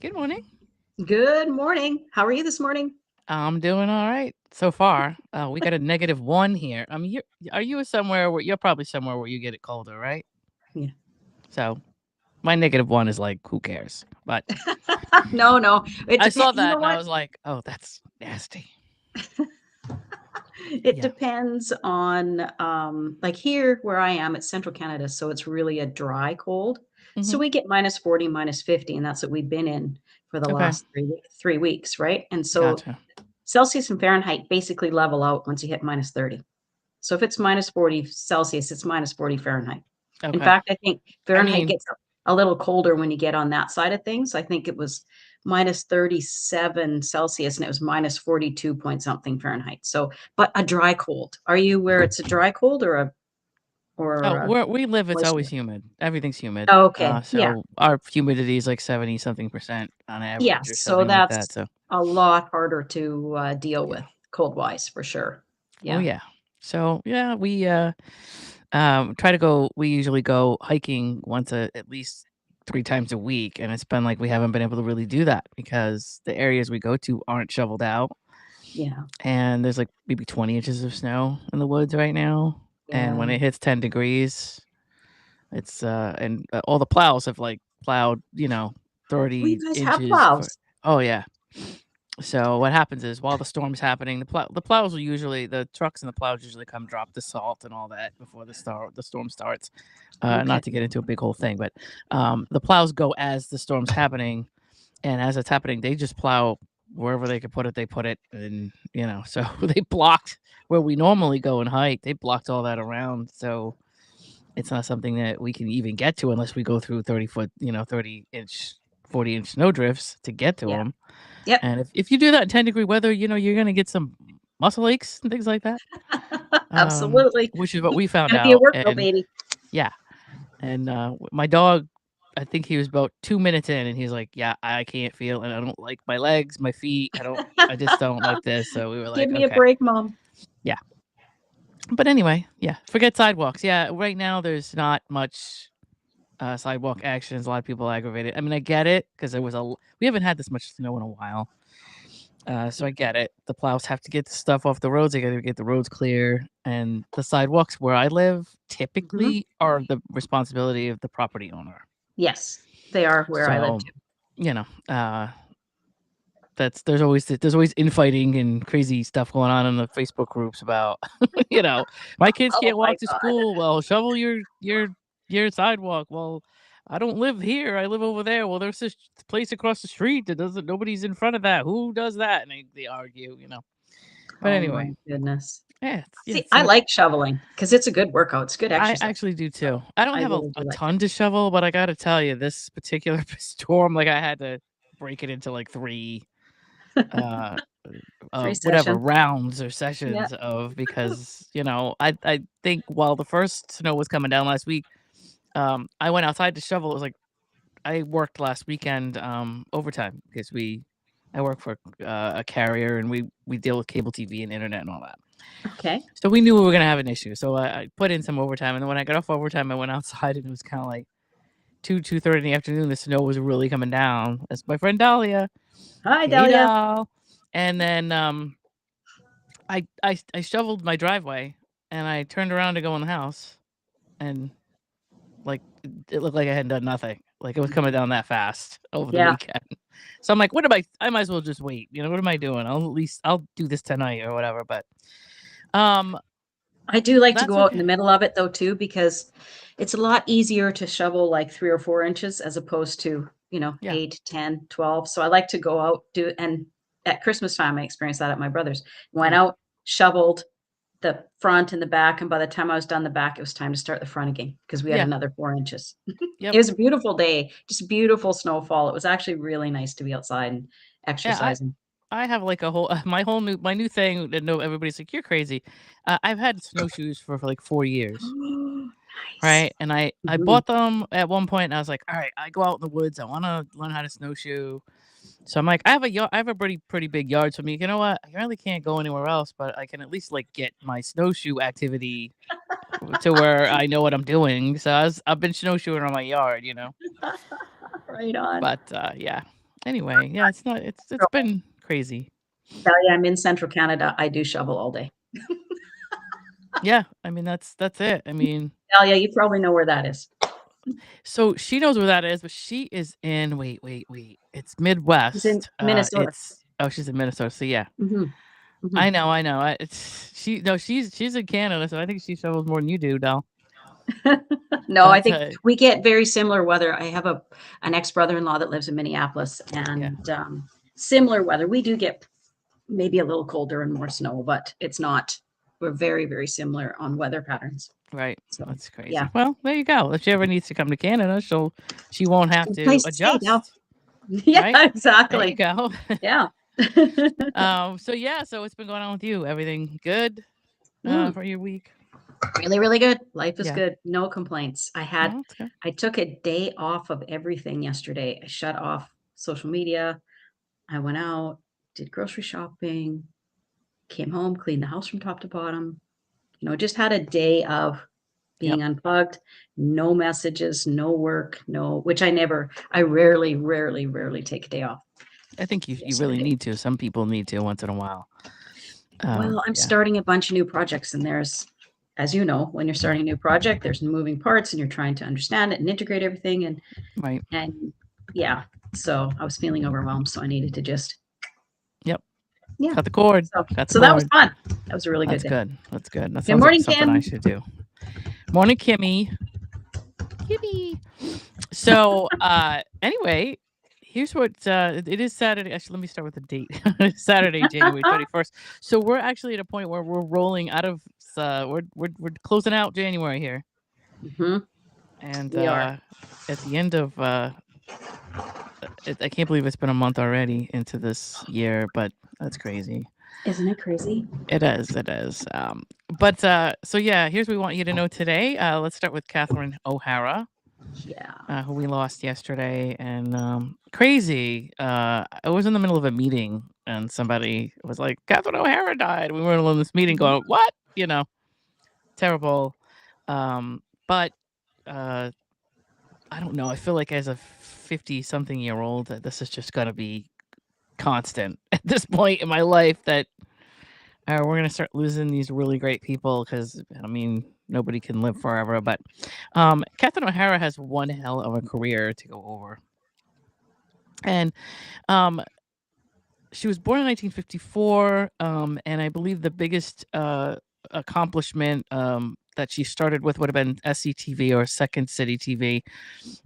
Good morning. Good morning. How are you this morning? I'm doing all right so far. We got a -1 here. Are you somewhere where you're probably somewhere where you get it colder, right? Yeah. So my -1 is like, who cares? But No, no. It I depends. saw You that know and I what? was like, oh, that's nasty. It Yeah. depends on like here where I am, it's central Canada, so it's really a dry cold. So Hmm. we get -40, -50, and that's what we've been in for the Okay. last 3 weeks, right? And so Gotcha. Celsius and Fahrenheit basically level out once you hit -30. So if it's -40 Celsius, it's -40 Fahrenheit. In Okay. fact, I think I Fahrenheit mean, gets a little colder when you get on that side of things. I think it was -37 Celsius and it was -42 point something Fahrenheit. So, but a dry cold. Are you where it's a dry cold oh, or a where we live, it's always moisture? humid. Everything's humid. Okay. Yeah. So our humidity is like 70 something percent on average Yes. or So something like that. that's So a lot harder to deal yeah. with cold wise for sure. Oh Yeah. yeah. So yeah, we we usually go hiking once at least 3 times a week, and it's been like we haven't been able to really do that because the areas we go to aren't shoveled out, Yeah. and there's, like, maybe 20 inches of snow in the woods right now, and when Yeah. it hits 10 degrees, all the plows have, like, plowed, Well, you 30 guys have inches for. plows. Oh, yeah. So what happens is while the storm's happening, the plows will usually the trucks and the plows usually come drop the salt and all that before the storm starts. Okay. Not to get into a big whole thing, but the plows go as the storm's happening, and as it's happening, they just plow wherever they could put it. They put it, and so they blocked where we normally go and hike. They blocked all that around, so it's not something that we can even get to unless we go through 30 foot, 30 inch, 40-inch snow drifts to get to Yeah. them. Yep. And if you do that in 10-degree weather, you're gonna get some muscle aches and things like that, Absolutely. which is what we found Gonna be a out, workout and baby. yeah, and, my dog, I think he was about 2 minutes in, and he's like, "Yeah, I can't feel and I don't like my legs, my feet, I just don't like this," so we were Give like, me a "Okay." break, mom. Yeah. But anyway, yeah, forget sidewalks. Yeah, right now, there's not much, sidewalk actions, a lot of people aggravated. I mean, I get it because we haven't had this much snow in a while. So I get it. The plows have to get the stuff off the roads. They got to get the roads clear, and the sidewalks where I live Mhm. typically are the responsibility of the property owner. Yes, they are where I live So, too. you know, there's always infighting and crazy stuff going on in the Facebook groups about, you know, my kids Oh can't my walk to god. school. Well, shovel your sidewalk. Well, I don't live here. I live over there. Well, there's this place across the street that doesn't. Nobody's in front of that. Who does that? And they argue. But Oh my anyway, goodness. yeah. See, I So like shoveling because it's a good workout. It's good I exercise. actually do So, too. I don't I have a, really a do like it. ton to shovel, but I gotta tell you, this particular storm, like I had to break it into like three, uh, 3 whatever sessions. rounds or Yeah. sessions of because I think while the first snow was coming down last week, I went outside to shovel. It was like I worked last weekend overtime because I work for a carrier and we deal with cable TV and internet and all that. Okay. So we knew we were gonna have an issue. So I put in some overtime, and then when I got off overtime, I went outside, and it was kind of like 2:30 in the afternoon. The snow was really coming down. That's my friend Dahlia. Hi, Hey, Delia. Doll. And then I shoveled my driveway, and I turned around to go in the house, and like it looked like I hadn't done nothing. Like it was coming down that fast over the Yeah. weekend. So I'm like, what am I might as well just wait. What am I doing? I'll do this tonight or whatever. But um, I do like to that's go out in okay. the middle of it though too, because it's a lot easier to shovel like 3 or 4 inches as opposed to, Yeah. 8, 10, 12. So I like to go out, do and at Christmas time, I experienced that at my brother's. Went Yeah. out, shoveled the front and the back, and by the time I was done the back, it was time to start the front again because we had Yeah. another 4 inches. It Yep. was a beautiful day, just beautiful snowfall. It was actually really nice to be outside and Yeah. exercising. I have like a whole my new thing that no everybody's like you're crazy. I've had snowshoes for like 4 years, Nice. right? And I Mhm. bought them at one point, and I was like, all right, I go out in the woods. I want to learn how to snowshoe. So I'm like, I have a pretty big yard. So I'm like, you know what? I really can't go anywhere else, but I can at least like get my snowshoe activity to where I know what I'm doing. So I've been snowshoeing on my yard. Right on. But yeah. Anyway, yeah, it's been crazy. Tell you, I'm in central Canada. I do shovel all day. Yeah, I mean, that's it. I mean, Talia, you probably know where that is. so she knows where that is, but she is in wait. It's It's in Midwest. Minnesota. She's in Minnesota. So yeah, Mhm, mhm. I know. She's in Canada, so I think she shovels more than you do, Dal. No, I But think we get very similar weather. I have an ex-brother-in-law that lives in Minneapolis, yeah, and similar weather. We do get maybe a little colder and more snow, but it's not. We're very, very similar on weather patterns. right. So That's yeah, crazy. Well, there you go. If she ever needs to come to Canada, she won't have it's a to place to stay now. adjust. Yeah, Right? There you exactly. go. Yeah. So yeah, so what's been going on with you? Everything good Mm, for your week? really, really good. Life is Yeah. good. No complaints. No, that's good. I took a day off of everything yesterday. I shut off social media. I went out, did grocery shopping, came home, cleaned the house from top to bottom. Just had a day of Yep. being unplugged, no messages, no work, which I rarely, rarely, rarely take a day off. I think you really Yesterday. need to. Some people need to once in a while. Well, I'm Yeah. starting a bunch of new projects, and as you know, when you're starting a new project, there's moving parts, and you're trying to understand it and integrate everything, Right. and yeah. So I was feeling overwhelmed, so I needed to just Yep. yeah. Cut the cord. So Cut the so that was cord. fun. That was a really good That's day. good. That's good. That Good sounds like morning, something I Kim. should do. Morning, Kimmy. Kimmy. So anyway, here's what it is Saturday. Actually, let me start with the date. Saturday, January 31st. So we're actually at a point where we're rolling out of we're closing out January here. hmm And We are. at the end of I can't believe it's been a month already into this year, but that's crazy. Isn't it crazy? It is. It is. But so yeah, here's what we want you to know today. Let's start with Catherine O'Hara, Yeah. who we lost yesterday, and crazy. I was in the middle of a meeting, and somebody was like, "Catherine O'Hara died." We were in this meeting, going, "What?" Terrible. But I don't know. I feel like as a 50-something-year-old, that this is just gonna be constant at this point in my life that we're gonna start losing these really great people because I mean nobody can live forever. But Catherine O'Hara has one hell of a career to go over, and um, she was born in 1954, and I believe the biggest accomplishment that she started with would have been SCTV or Second City TV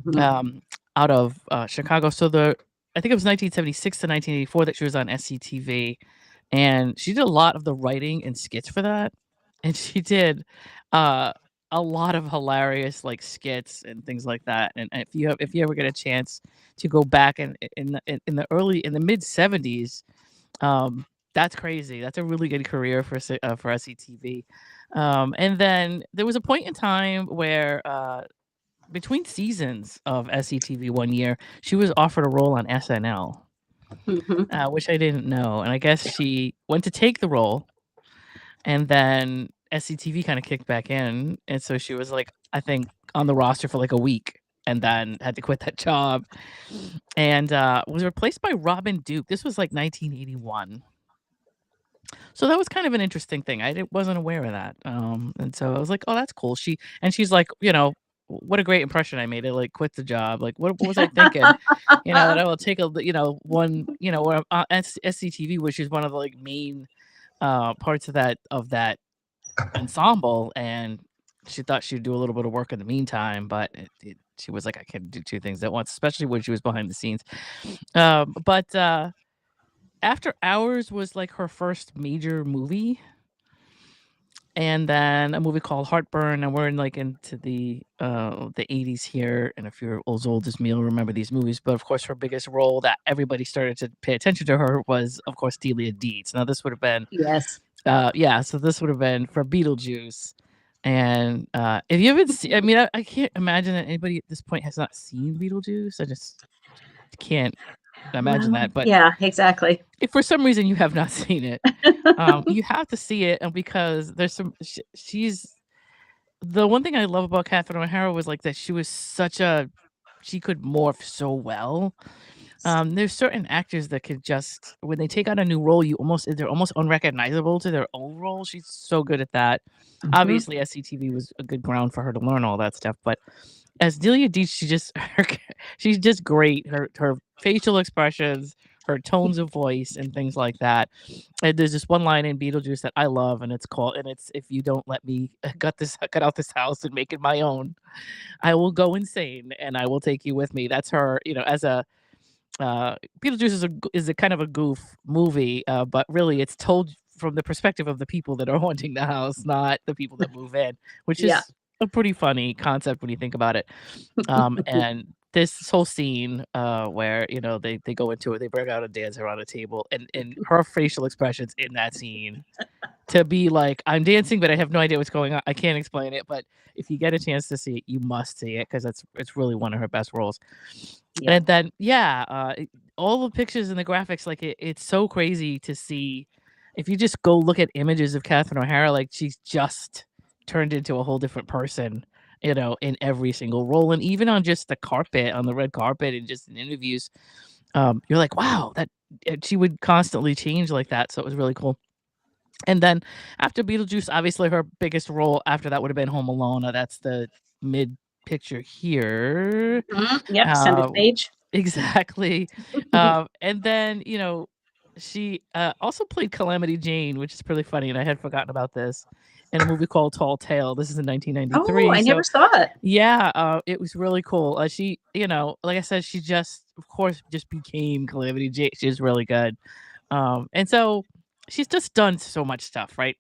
Mhm. out of Chicago. So I think it was 1976 to 1984 that she was on SCTV, and she did a lot of the writing and skits for that, and she did uh, a lot of hilarious like skits and things like that. And if you ever get a chance to go back and in the mid 70s, that's crazy. That's a really good career for SCTV. And then there was a point in time where between seasons of SCTV one year, she was offered a role on SNL, Mhm. which I didn't know. And I guess she went to take the role, and then SCTV kind of kicked back in. And so she was like, I think, on the roster for like a week and then had to quit that job and was replaced by Robin Duke. This was like 1981. So that was kind of an interesting thing. Wasn't aware of that. And so I was like, oh, that's cool. She's like, what a great impression I made. I like quit the job. Like, what was I thinking? That I will take one, or SCTV, which is one of the like main parts of that ensemble, and she thought she'd do a little bit of work in the meantime, but she was like, I can't do two things at once, especially when she was behind the scenes. But After Hours was like her first major movie, and then a movie called Heartburn, and we're into the 80s here. And if you're as old as me, you'll remember these movies. But of course, her biggest role that everybody started to pay attention to her was, of course, Delia Deeds. Now, this would have been Yes. yeah, so this would have been for Beetlejuice. And if you haven't seen, I mean, I can't imagine that anybody at this point has not seen Beetlejuice. I just can't imagine Well, that. But yeah, exactly. if for some reason you have not seen it, you have to see it. And because there's she's the one thing I love about Catherine O'Hara was like that she could morph so well. There's certain actors that could just when they take on a new role, they're almost unrecognizable to their old role. She's so good at that. Mhm. Obviously, SCTV was a good ground for her to learn all that stuff, but as Delia Deetz, she's just great. Her facial expressions, her tones of voice, and things like that. And there's this one line in Beetlejuice that I love, and it's if you don't let me cut out this house and make it my own, I will go insane and I will take you with me. That's her, as a Beetlejuice is a kind of a goof movie, but really it's told from the perspective of the people that are haunting the house, not the people that move in, which Yeah. is a pretty funny concept when you think about it. And this whole scene where they go into it, they bring out a dancer on a table, and her facial expressions in that scene to be like, I'm dancing, but I have no idea what's going on. I can't explain it, but if you get a chance to see it, you must see it because it's really one of her best roles. Yeah. And then, yeah, all the pictures and the graphics, like it's so crazy to see. If you just go look at images of Catherine O'Hara, like she's just turned into a whole different person, in every single role, and even on just the carpet, on the red carpet, and just in interviews, you're like, wow, that she would constantly change like that. So it was really cool. And then after Beetlejuice, obviously her biggest role after that would have been Home Alone. That's the mid picture here. Mhm. Yep, center Uh, stage. exactly. And then, she also played Calamity Jane, which is pretty funny. And I had forgotten about this in a movie called Tall Tale. This is in Oh, 1993. I never So, saw it. yeah, it was really cool. She, like I said, she just, of course, just became Calamity Jane. She's really good. And so she's just done so much stuff, right?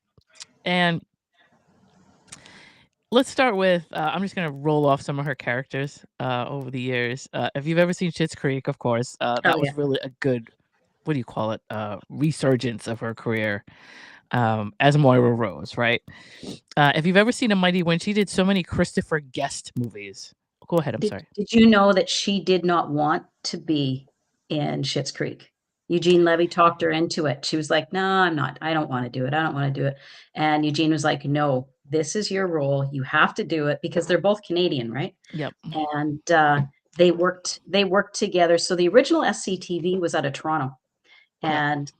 And let's start with I'm just gonna roll off some of her characters over the years. If you've ever seen Schitt's Creek, of course, Oh, that yeah. was really a good, what do you call it? Resurgence of her career as Moira Rose, right? If you've ever seen A Mighty Wind, she did so many Christopher Guest movies. Go ahead. I'm Did sorry. did you know that she did not want to be in Schitt's Creek? Eugene Levy talked her into it. She was like, "No, I'm not. I don't wanna do it. I don't wanna do it." And Eugene was like, "No, this is your role. You have to do it," because they're both Canadian, right? Yep. And, they worked together. So the original SCTV was out of Toronto, Yep. and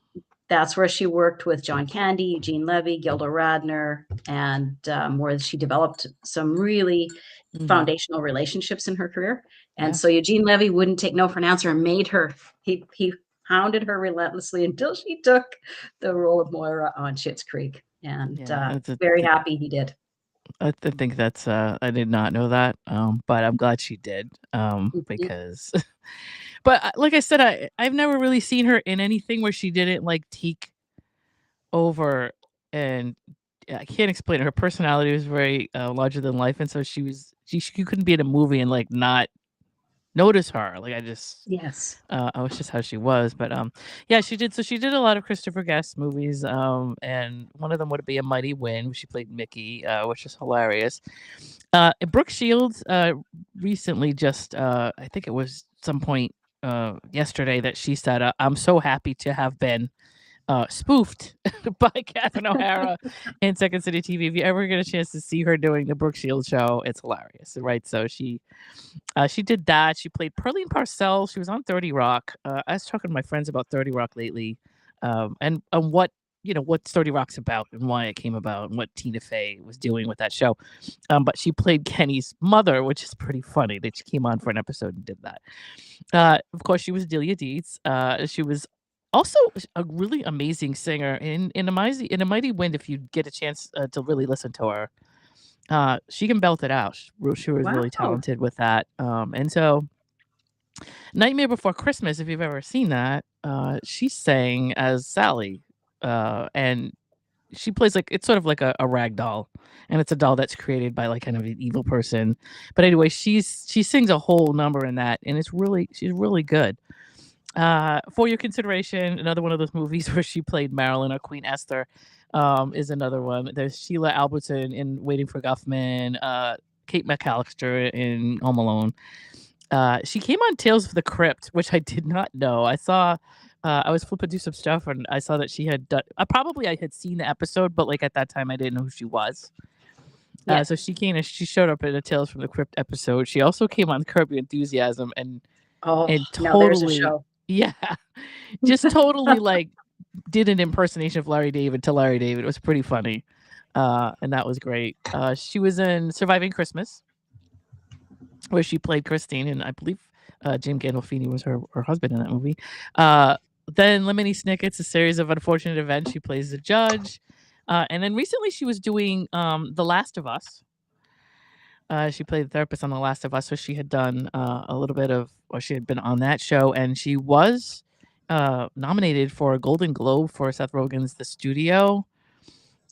that's where she worked with John Candy, Eugene Levy, Gilda Radner, and where she developed some really Hmm. foundational relationships in her career. And Yeah. so Eugene Levy wouldn't take no for an answer and made her. He hounded her relentlessly until she took the role of Moira on Schitt's Creek, and Yeah. very happy he did. I think that's I did not know that, but I'm glad she did, Mhm. because but like I said, I've never really seen her in anything where she didn't like take over, and I can't explain it. Her personality was very larger than life, and so she couldn't be in a movie and like not notice her. Like Yes. was just how she was. But yeah, she did. So she did a lot of Christopher Guest movies, and one of them would be A Mighty Wind, where she played Mickey, which is hilarious. Brooke Shields recently just I think it was some point yesterday that she said, "I'm so happy to have been spoofed by Catherine O'Hara in Second City TV." If you ever get a chance to see her doing the Brooke Shields show, it's hilarious, right? So she did that. She played Pearline Parcell. She was on 30 Rock. I was talking to my friends about 30 Rock lately, and what 30 Rock's about and why it came about and what Tina Fey was doing with that show. But she played Kenny's mother, which is pretty funny that she came on for an episode and did that. Of course, she was Delia Deetz. She was also a really amazing singer in a Mighty Wind. If you get a chance to really listen to her, she can belt it out. She was really Wow. talented with that. And so Nightmare Before Christmas, if you've ever seen that, she sang as Sally, and she plays like it's sort of like a rag doll, and it's a doll that's created by like kind of an evil person. But anyway, she sings a whole number in that, and she's really good. For your consideration, another one of those movies where she played Marilyn or Queen Esther is another one. There's Sheila Alberton in Waiting for Guffman, Kate McAllister in Home Alone. She came on Tales of the Crypt, which I did not know. I was flipping through some stuff and I saw that she had done. Probably I had seen the episode, but like at that time I didn't know who she was. Yeah. So she showed up in a Tales from the Crypt episode. She also came on Curb Your Enthusiasm and Oh, and now there's a totally show. Yeah, just totally like did an impersonation of Larry David to Larry David. It was pretty funny, and that was great. She was in Surviving Christmas, where she played Christine, and I believe Jim Gandolfini was her husband in that movie. Then Lemony Snicket's A Series of Unfortunate Events. She plays the judge, and then recently she was doing The Last of Us. She played the therapist on The Last of Us, so she had done a little bit of, or she had been on that show, and she was nominated for a Golden Globe for Seth Rogen's The Studio.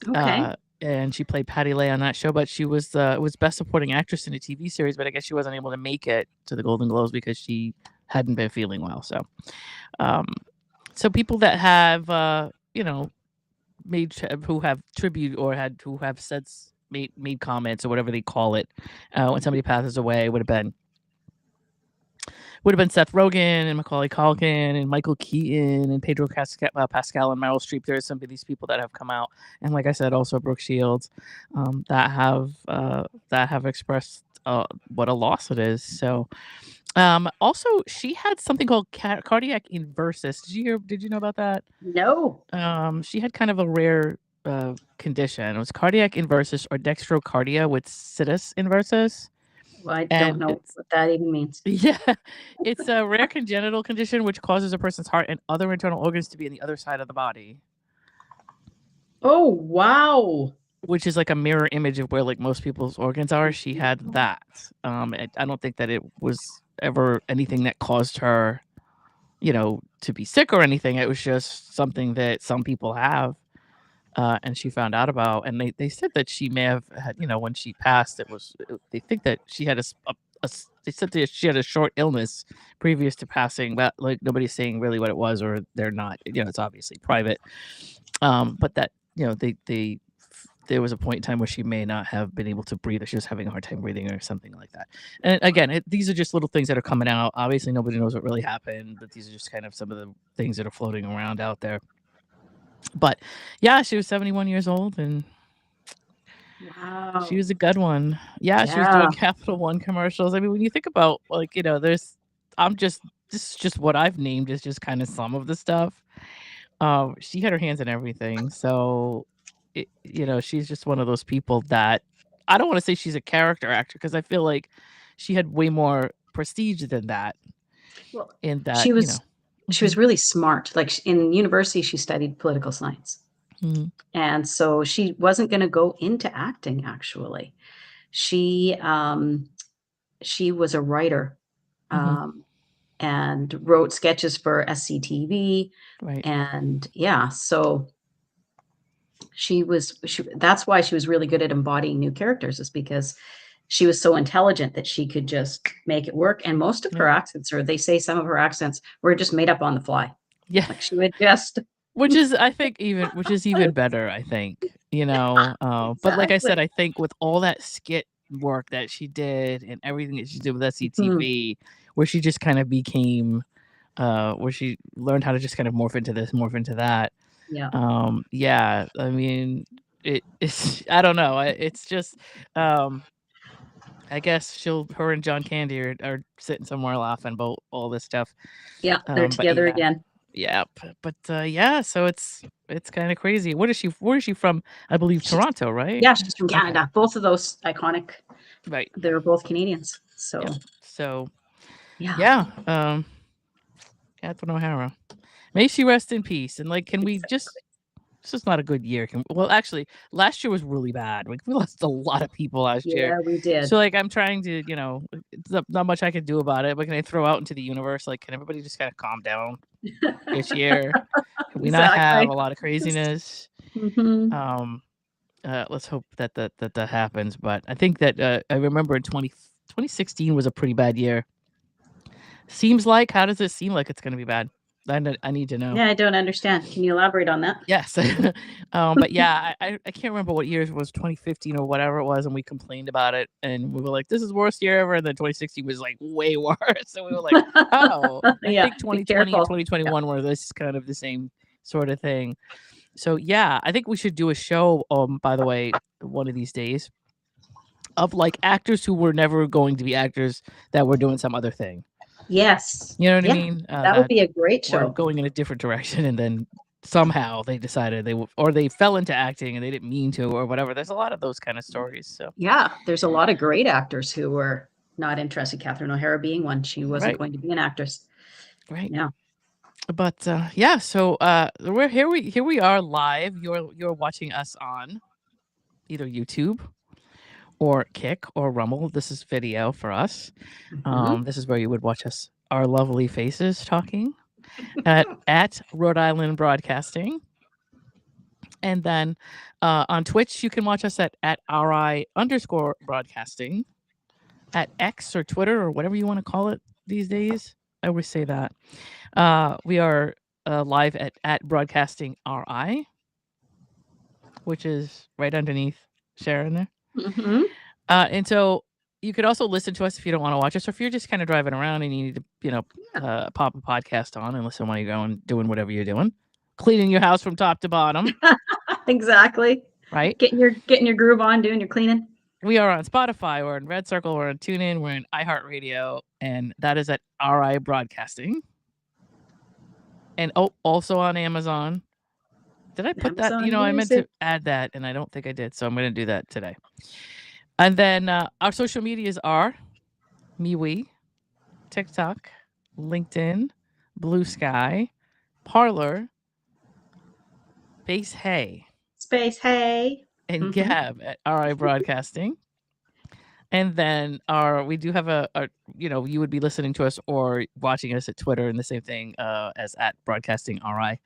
Okay. And she played Patty Lay on that show, but she was Best Supporting Actress in a TV series, but I guess she wasn't able to make it to the Golden Globes because she hadn't been feeling well. So, so people that have who have tribute or who have said made comments or whatever they call it when somebody passes away would have been Seth Rogen and Macaulay Culkin and Michael Keaton and Pedro Pascal and Meryl Streep. There are some of these people that have come out, and like I said, also Brooke Shields, that have expressed what a loss it is. So, also she had something called cardiac inversus. Did you know about that? No. She had kind of a rare condition. It was cardiac inversus or dextrocardia with situs inversus. Well, I don't know what that even means. Yeah, it's a rare congenital condition which causes a person's heart and other internal organs to be on the other side of the body. Oh, wow. Which is like a mirror image of where like most people's organs are. She had that. I don't think that it was ever anything that caused her, to be sick or anything. It was just something that some people have. And she found out about, and they said that she may have had, when she passed, they think that she had they said that she had a short illness previous to passing, but like nobody's saying really what it was, or they're not, it's obviously private. But that, there was a point in time where she may not have been able to breathe, or she was having a hard time breathing or something like that. And again, these are just little things that are coming out. Obviously nobody knows what really happened, but these are just kind of some of the things that are floating around out there. But yeah, she was 71 years old, and wow, she was a good one. Yeah, she was doing Capital One commercials. I mean, when you think about like, this is just what I've named is just kind of some of the stuff. She had her hands in everything. So, she's just one of those people that I don't want to say she's a character actor because I feel like she had way more prestige than that. Well, in that she was really smart. Like in university, she studied political science. Mhm. And so she wasn't going to go into acting, actually. She was a writer, and wrote sketches for SCTV. Right. And yeah, so that's why she was really good at embodying new characters, is because she was so intelligent that she could just make it work. And most of her accents, or they say some of her accents, were just made up on the fly. Yeah. Like she would just which is even better, I think, but like I said, I think with all that skit work that she did and everything that she did with SCTV, where she just kind of became, where she learned how to just kind of morph into this, morph into that. Yeah. I mean, it's, I don't know. It's just, I guess her and John Candy are sitting somewhere laughing about all this stuff. Yeah, they're together again. Yeah, but yeah, so it's kind of crazy. Where is she from? I believe Toronto, right? Yeah, she's from Canada. Okay. Both of those iconic. Right. They're both Canadians. So yeah. So yeah. Catherine O'Hara. May she rest in peace. And like, can we just? This is not a good year. Well, actually, last year was really bad. Like we lost a lot of people last year. Yeah, we did. So like, I'm trying to, not much I can do about it. But can I throw out into the universe? Like, can everybody just kind of calm down this year? Can we not have a lot of craziness? Let's hope that happens. But I think that I remember in 2016 was a pretty bad year. Seems like, how does it seem like it's going to be bad? I need to know. Yeah, I don't understand. Can you elaborate on that? Yes. But yeah, I can't remember what year it was, 2015 or whatever it was, and we complained about it, and we were like, this is the worst year ever, and then 2016 was like way worse. So we were like, oh, I think 2020 and 2021 were this kind of the same sort of thing. So yeah, I think we should do a show, by the way, one of these days, of like actors who were never going to be actors that were doing some other thing. Yes. You know what I Yeah, mean? that would That be a great were show. going in a different direction, and then somehow they decided or they fell into acting and they didn't mean to, or whatever. There's a lot of those kind of stories. So Yeah, there's a lot of great actors who were not interested, Catherine O'Hara being one. She wasn't right, going to be an actress. right. Yeah. But yeah, so we're here. We are live. You're watching us on either YouTube or Kick or Rumble. This is video for us. Mhm. This is where you would watch us, our lovely faces talking at Rhode Island Broadcasting. And then on Twitch, you can watch us at RI_broadcasting, at X or Twitter or whatever you want to call it these days. I always say that. We are live at Broadcasting RI, which is right underneath Sharon there. Mhm. And so you could also listen to us if you don't want to watch us, or if you're just kind of driving around and you need to, pop a podcast on and listen while you're going doing whatever you're doing, cleaning your house from top to bottom, Exactly. right? Getting your groove on, doing your cleaning. We are on Spotify, we're in Red Circle, we're on TuneIn, we're in iHeartRadio, and that is at RI Broadcasting. And also on Amazon. Did I put that? Amazon I meant to Music. add that, and I don't think I did, so I'm going to do that today. And then our social medias are MeWe, TikTok, LinkedIn, Blue Sky, Parlor, Base Hay, Space Hey. and Mhm. Gab at RI Broadcasting. And then we do have you would be listening to us or watching us at Twitter, and the same thing as at Broadcasting RI.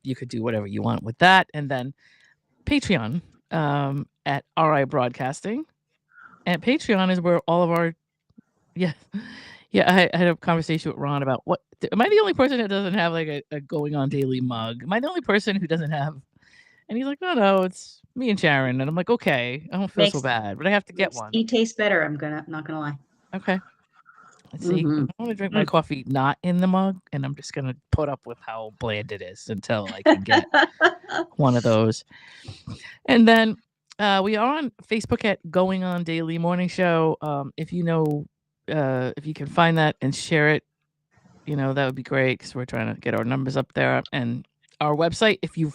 You could do whatever you want with that. And then Patreon at RI Broadcasting. And Patreon is where all of our yeah. Yeah, I had a conversation with Ron about am I the only person that doesn't have like a going on daily mug? Am I the only person who doesn't have? And he's like, no, it's me and Sharon. And I'm like, okay, I don't feel so Makes bad, but I have to get makes one. tea taste better. Not gonna lie. Okay. Let's see. Mhm. I'm gonna drink my coffee not in the mug, and I'm just gonna put up with how bland it is until I can get one of those. And then we are on Facebook at Going On Daily Morning Show. If you can find that and share it, that would be great because we're trying to get our numbers up there. And our website, if you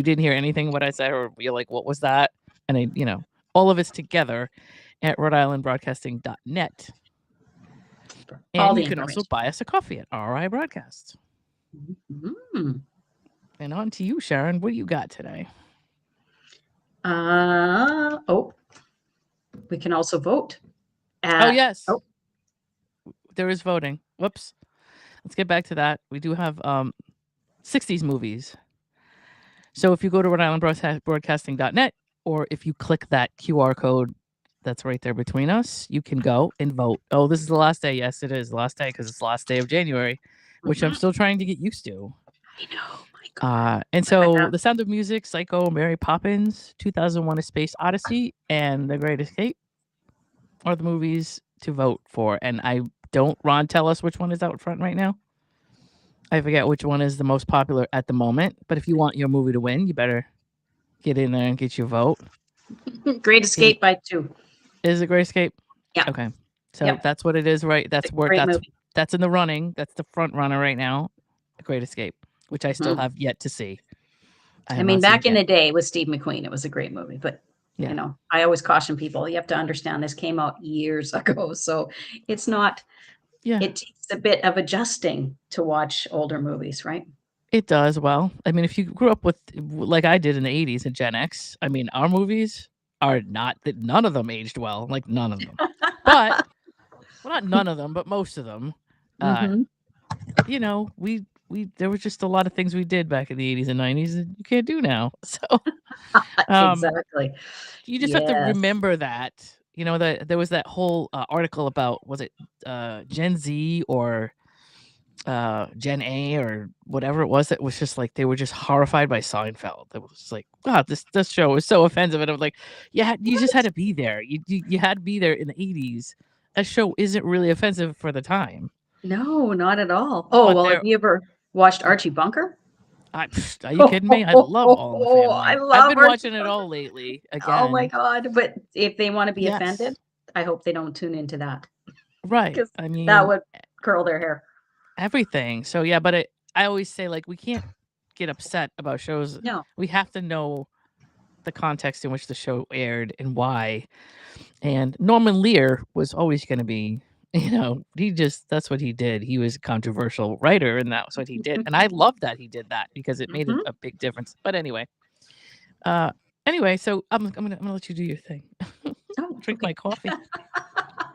didn't hear anything what I said, or you're like, what was that? And all of it's together at Rhode All And the you can also information. buy us a coffee at RI Broadcast. Mhm. And on to you, Sharon. What do you got today? Oh, we can also vote. Oh, yes. Oh, There is voting. Whoops. Let's get back to that. We do have 60s movies. So if you go to RhodeIslandBroadcasting.net, or if you click that QR code that's right there between us, you can go and vote. Oh, this is the last day. Yes, it is the last day because it's the last day of January, which I'm still trying to get used to. I know. My God. And so The Sound of Music, Psycho, Mary Poppins, 2001: A Space Odyssey, and The Great Escape are the movies to vote for. And Ron, tell us which one is out front right now. I forget which one is the most popular at the moment, but if you want your movie to win, you better get in there and get your vote. Great Escape by 2. Is it Great Escape? Yeah. Okay. So that's what it is, right? That's where that's in the running. That's the front runner right now. Great Escape, which I still have yet to see. I mean, back in the day with Steve McQueen, it was a great movie, but I always caution people, you have to understand this came out years ago. So it's not, it takes a bit of adjusting to watch older movies, right? It does. Well, I mean, if you grew up with, like I did in the 80s and Gen X, I mean, our movies are none of them aged well, like none of them. But, well, not none of them, but most of them. There was just a lot of things we did back in the 80s and 90s that you can't do now. So, exactly. You just have to remember that. That there was that whole article about, was it Gen Z or Gen A or whatever it was, that was just like they were just horrified by Seinfeld. It was like, God, this show is so offensive. And I was like, yeah, you just had to be there. You had to be there in the 80s. That show isn't really offensive for the time. No, not at all. Oh, well, have you ever watched Archie Bunker? Are you kidding me? I love All in the Family. I've been watching it all lately again. Oh my God. But if they want to be offended, I hope they don't tune into that. Right. I mean, that would curl their hair. everything. So yeah, but I always say like we can't get upset about shows. No. We have to know the context in which the show aired and why. And Norman Lear was always going to be, that's what he did. He was a controversial writer, and that's what he did. And I love that he did that because it made Mhm. a big difference. But anyway, so I'm gonna let you do your thing. Oh, Drink okay. my coffee.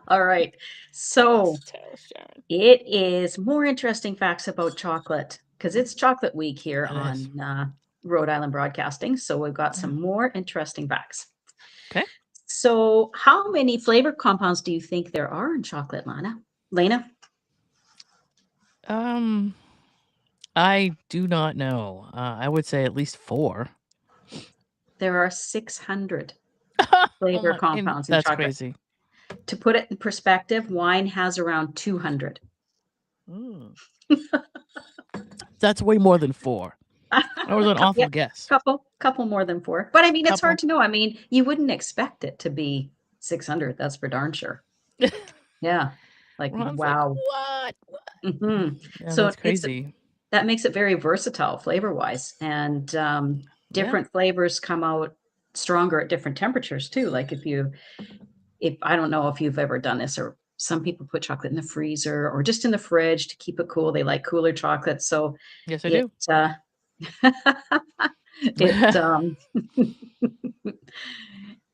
All right. So Tell Sharon. it is more interesting facts about chocolate because it's chocolate week here It is. on Rhode Island Broadcasting. So we've got some more interesting facts. Okay. So, how many flavor compounds do you think there are in chocolate, Lena? I do not know. I would say at least 4. There are 600 Oh flavor my, and compounds in that's chocolate. crazy. To put it in perspective, wine has around 200. Mm. That's way more than 4. That was an Yeah, awful guess. couple more than 4. But I mean, it's hard Couple. to know. I mean, you wouldn't expect it to be 600. That's for darn sure. Yeah. Like, Ron's like, wow. what? Mhm. Yeah, So that's crazy. that makes it very versatile flavor-wise, and Yeah. different flavors come out stronger at different temperatures too. Like if I don't know if you've ever done this, or some people put chocolate in the freezer or just in the fridge to keep it cool. They like cooler chocolate, so Yes, I it do. it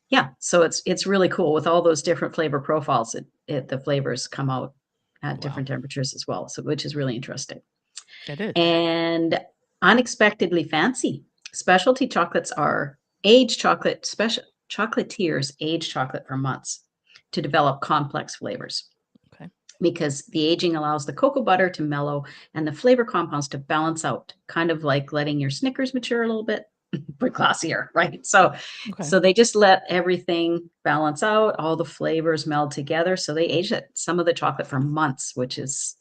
yeah, so it's really cool with all those different flavor profiles. The flavors come out at Wow. different temperatures as well, so which is really interesting. It is. And unexpectedly fancy. Specialty chocolates are aged chocolate, special chocolatiers age chocolate for months to develop complex flavors Okay. because the aging allows the cocoa butter to mellow and the flavor compounds to balance out, kind of like letting your Snickers mature a little bit, but classier, right? So Okay. so they just let everything balance out, all the flavors meld together. So they age it, some of the chocolate for months, which is,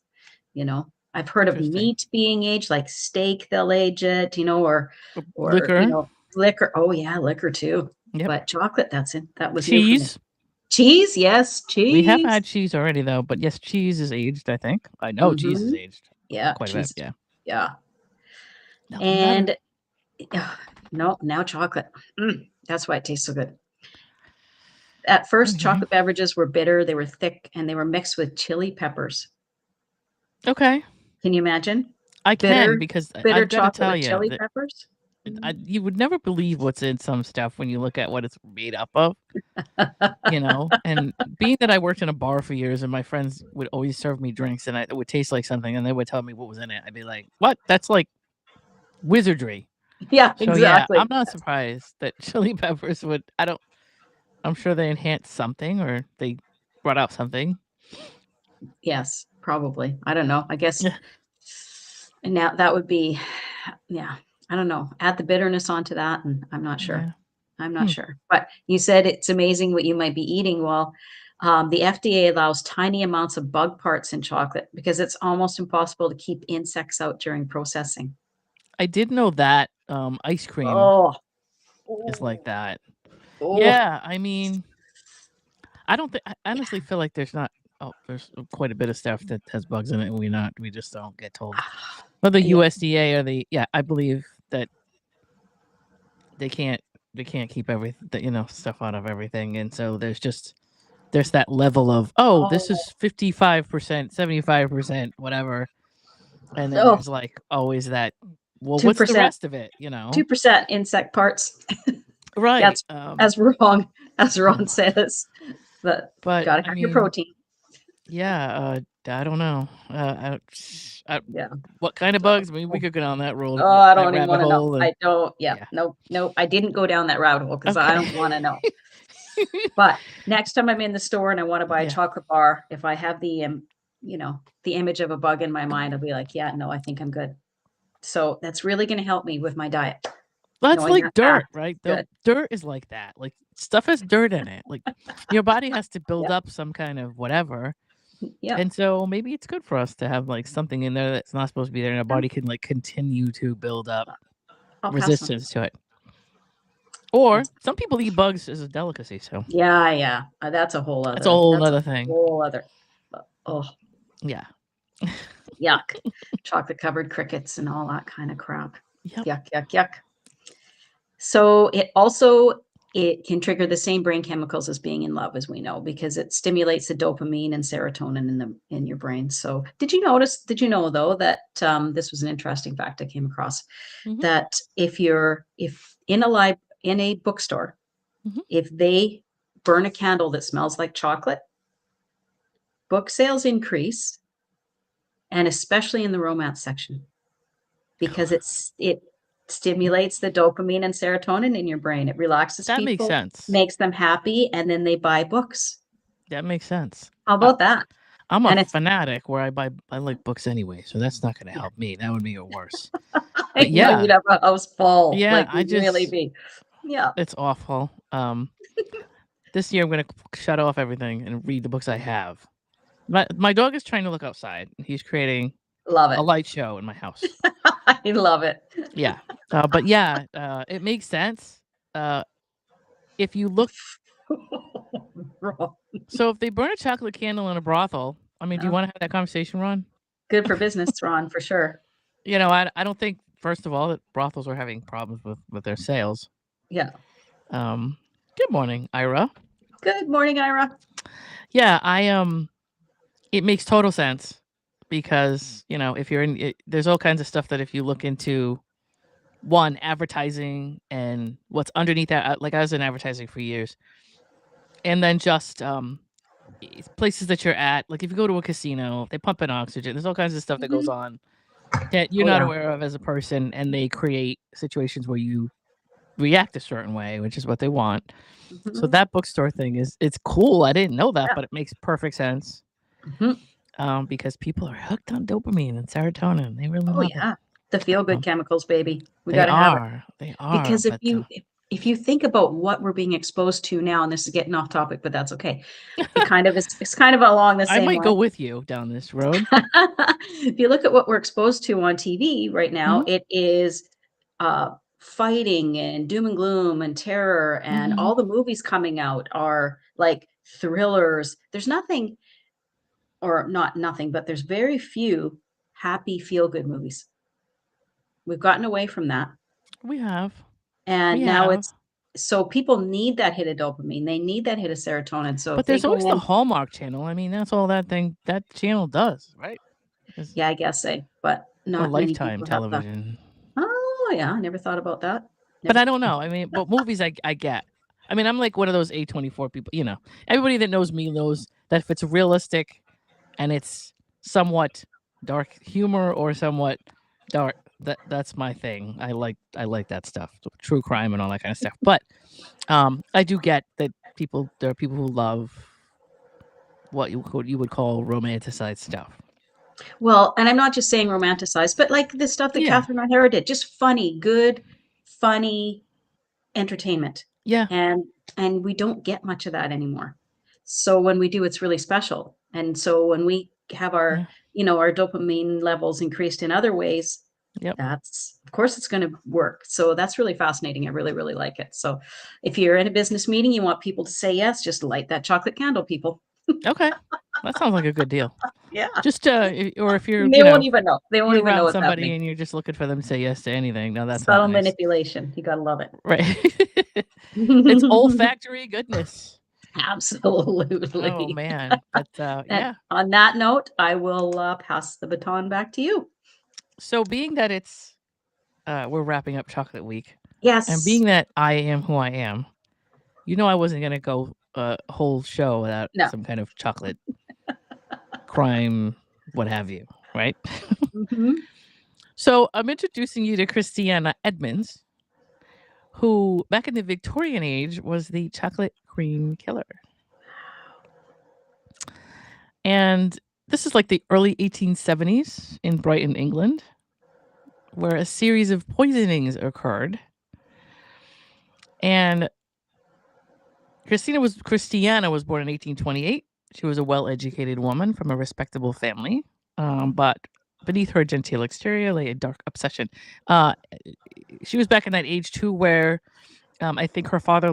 I've heard of Interesting. meat being aged, like steak, they'll age it, or Liquor. liquor. Oh yeah, liquor too. Yep. But chocolate, that was new for me. Cheese. Cheese, yes, We have cheese. had cheese already though, but yes, cheese is aged, I think. I know cheese is Mhm. aged Yeah, quite a bit. cheese. Yeah. Yeah. Nothing better. And no, now chocolate. That's why it tastes so good. At first, Okay. chocolate beverages were bitter, they were thick, and they were mixed with chili peppers. Okay. Can you imagine? I can Bitter because bitter I've got to chocolate tell with you chili that peppers? Mm. you would never believe what's in some stuff when you look at what it's made up of. And being that I worked in a bar for years and my friends would always serve me drinks and it would taste like something and they would tell me what was in it. I'd be like, what? That's like wizardry. Yeah, So yeah, I'm exactly. not surprised that chili peppers I'm sure they enhanced something or they brought out something. Yes, probably. I don't know. I guess Yeah. and now that would be yeah, I don't know. Add the bitterness onto that, and I'm not sure. Yeah. I'm not Hmm. sure. But you said it's amazing what you might be eating. Well, the FDA allows tiny amounts of bug parts in chocolate because it's almost impossible to keep insects out during processing. I did know that ice cream Oh, is like oh, that. oh. Yeah, I mean, I don't think I honestly feel like there's quite a bit of stuff that has bugs in it and we just don't get told. Or the Yeah. USDA or I believe that they can't keep everything stuff out of everything and so there's that level of this Oh, is 55%, 75%, whatever. And then oh, there's like always that well what's the 2%, rest of it, 2% insect parts. Right. That's as wrong as Ron says. But But gotta I have your mean, protein. yeah, I don't know. Yeah. What kind of bugs? I mean, we could go down that road, Oh, I that don't even rabbit wanna know. hole, and I don't yeah, yeah. nope, nope, I didn't go down that rabbit hole because I Okay. don't wanna know. But next time I'm in the store and I wanna buy a Yeah. chocolate bar, if I have the image of a bug in my mind, I'll be like, "Yeah, no, I think I'm good." So, that's really gonna help me with my diet, Well, that's knowing like that dirt, fact. right? The Good. dirt is like that. Like stuff has dirt in it. Like your body has to build Yep, up some kind of whatever. yep. And so maybe it's good for us to have like something in there that's not supposed to be there and our Yeah, body can like continue to build up I'll pass on. resistance to it. Or Yes. some people eat bugs as a delicacy, so Yeah, yeah, that's a whole that's a nother thing. whole other oh, Yeah. Yuck. Chocolate covered crickets and all that kind of crap. Yep. Yuck, yuck, yuck. So it can trigger the same brain chemicals as being in love, as we know, because it stimulates the dopamine and serotonin in your brain. So did you know though that this was an interesting fact I came across, Mhm. that if in a bookstore, Mhm. if they burn a candle that smells like chocolate, book sales increase, and especially in the romance section, because it stimulates the dopamine and serotonin in your brain. It relaxes That makes people, sense. makes them happy, and then they buy books. That makes sense. How about that? I'm a And it's fanatic where I like books anyway, so that's not gonna yeah, help me. That would make it worse. I But know yeah, you'd have a house full, yeah, like, you'd really be. Yeah, it's awful. This year I'm gonna shut off everything and read the books I have. My dog is trying to look outside. He's creating love a it. light show in my house. I love it. Yeah. But yeah, it makes sense. Uh, if you look, Wrong. so if they burn a chocolate candle in a brothel, I mean, do you Oh, want to have that conversation, Ron? good for business, Ron, for sure. I don't think first of all that brothels are having problems with their sales. Yeah. Um, Good morning, Ira. Good morning, Ira. Yeah, it makes total sense because if you're there's all kinds of stuff that if you look into one advertising and what's underneath that. Like I was in advertising for years, and then just places that you're at. Like if you go to a casino, they pump in oxygen. There's all kinds of stuff that goes Mhm. on that you're Oh, not yeah. aware of as a person, and they create situations where you react a certain way, which is what they want. So Mhm. that bookstore thing it's cool. I didn't know that, Yeah. but it makes perfect sense. Mhm. Because people are hooked on dopamine and serotonin. They really Oh, love it. yeah. The feel-good Um, chemicals, baby. We they gotta have it. are, they are, Because but if you think about what we're being exposed to now, and this is getting off topic, but that's okay. It's kind of along the I same might go line. with you down this road. If you look at what we're exposed to on TV right now, Mhm, it is, fighting and doom and gloom and terror, and mhm. all the movies coming out are like thrillers. There's nothing, or not nothing, but there's very few happy feel-good movies. We've gotten away from that. We have, we And now have, it's so people need that hit of dopamine, they need that hit of serotonin, so if but they there's go always the in. Hallmark Channel. I mean, that's all that channel does, right? Is Yeah, I guess so, but or not many Lifetime people have the. television. Oh, yeah, I never thought about that. But Never. I don't know. I mean, but movies I get. I mean, I'm like one of those A24 people. Everybody that knows me knows that if it's realistic and it's somewhat dark humor or somewhat dark, that's my thing. I like that stuff, true crime and all that kind of stuff. But I do get that there are people who love what you would call romanticized stuff. Well, and I'm not just saying romanticized, but like the stuff that Yeah, Catherine O'Hara did, just funny, good, funny entertainment. yeah, And we don't get much of that anymore. So when we do, it's really special. And so when we have yeah, our dopamine levels increased in other ways, yep. that's of course it's going to work. So that's really fascinating. I really, really like it. So if you're in a business meeting, you want people to say yes, just light that chocolate candle, people. Okay, that sounds like a good deal. Yeah. Just or if you're They won't even know. They won't you're even know around what's somebody happening. and you're just looking for them to say yes to anything. No, that's not Subtle nice. manipulation. You gotta love it. Right. It's olfactory goodness. Oh Absolutely. man. But And yeah. on that note, I will pass the baton back to you. So being that it's we're wrapping up chocolate week and Yes. being that I am who I am, I wasn't gonna go a whole show without No. some kind of chocolate crime, what have you, right? Mhm. So I'm introducing you to Christiana Edmonds, who back in the Victorian age was the chocolate cream killer. And this is like the early 1870s in Brighton, England, where a series of poisonings occurred. And Christiana was born in 1828. She was a well-educated woman from a respectable family, but beneath her genteel exterior lay a dark obsession. Uh, she was back in that age too, where I think her father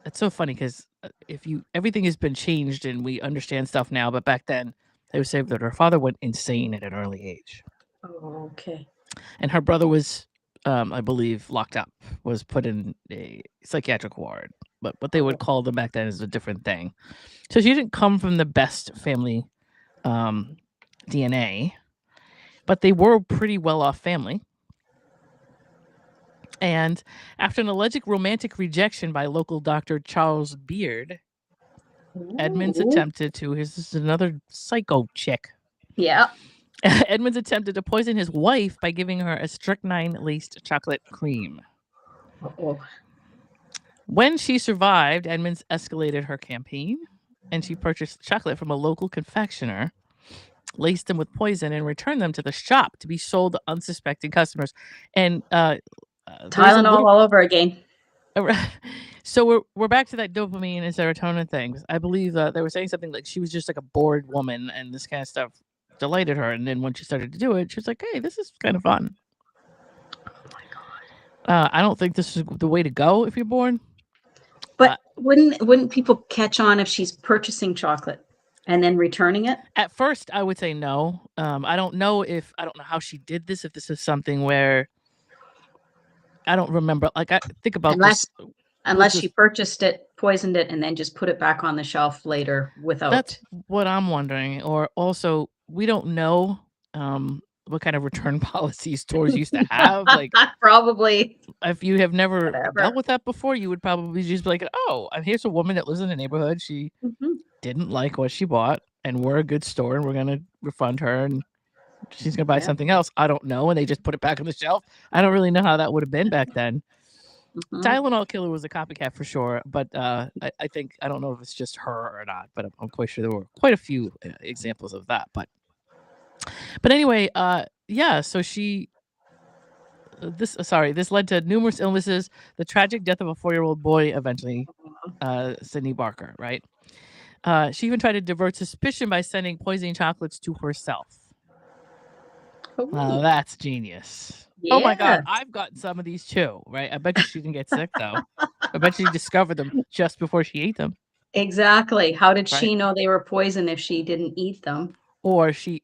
it's so funny because if you everything has been changed and we understand stuff now, but back then It was said that her father went insane at an early age. Oh, okay. And her brother was, I believe, locked up, was put in a psychiatric ward. But what they would call them back then is a different thing. So she didn't come from the best family DNA, but they were a pretty well-off family. And after an alleged romantic rejection by local doctor Charles Beard, Edmonds attempted to, this is another psycho chick. Yeah. Edmonds attempted to poison his wife by giving her a strychnine-laced chocolate cream. Uh-oh. When she survived, Edmonds escalated her campaign, and she purchased chocolate from a local confectioner, laced them with poison, and returned them to the shop to be sold to unsuspecting customers. And Tylenol all over again. So we're back to that dopamine and serotonin things. I believe they were saying something like she was just like a bored woman, and this kind of stuff delighted her. And then when she started to do it, she was like, "Hey, this is kind of fun." Oh my god! I don't think this is the way to go if you're bored. But wouldn't people catch on if she's purchasing chocolate and then returning it? At first, I would say no. I don't know how she did this. If this is something where I don't remember. Like I think about unless she purchased it, poisoned it, and then just put it back on the shelf later without. That's what I'm wondering. Or also, we don't know what kind of return policy stores used to have. Like probably, if you have never dealt with that before, you would probably just be like, "Oh, here's a woman that lives in the neighborhood. She didn't like what she bought, and we're a good store, and we're gonna refund her, and she's gonna buy something else." I don't know, and they just put it back on the shelf. I don't really know how that would have been back then. Tylenol killer was a copycat for sure, but I think I don't know if it's just her or not, but I'm quite sure there were quite a few examples of that. But anyway, yeah. So this led to numerous illnesses, the tragic death of a 4-year-old boy eventually, Sydney Barker. Right. She even tried to divert suspicion by sending poisoning chocolates to herself. That's genius. Yeah. Oh my god, I've gotten some of these too, right? I bet you she didn't get sick though. I bet she discovered them just before she ate them. Exactly. How did she know they were poison if she didn't eat them? Or she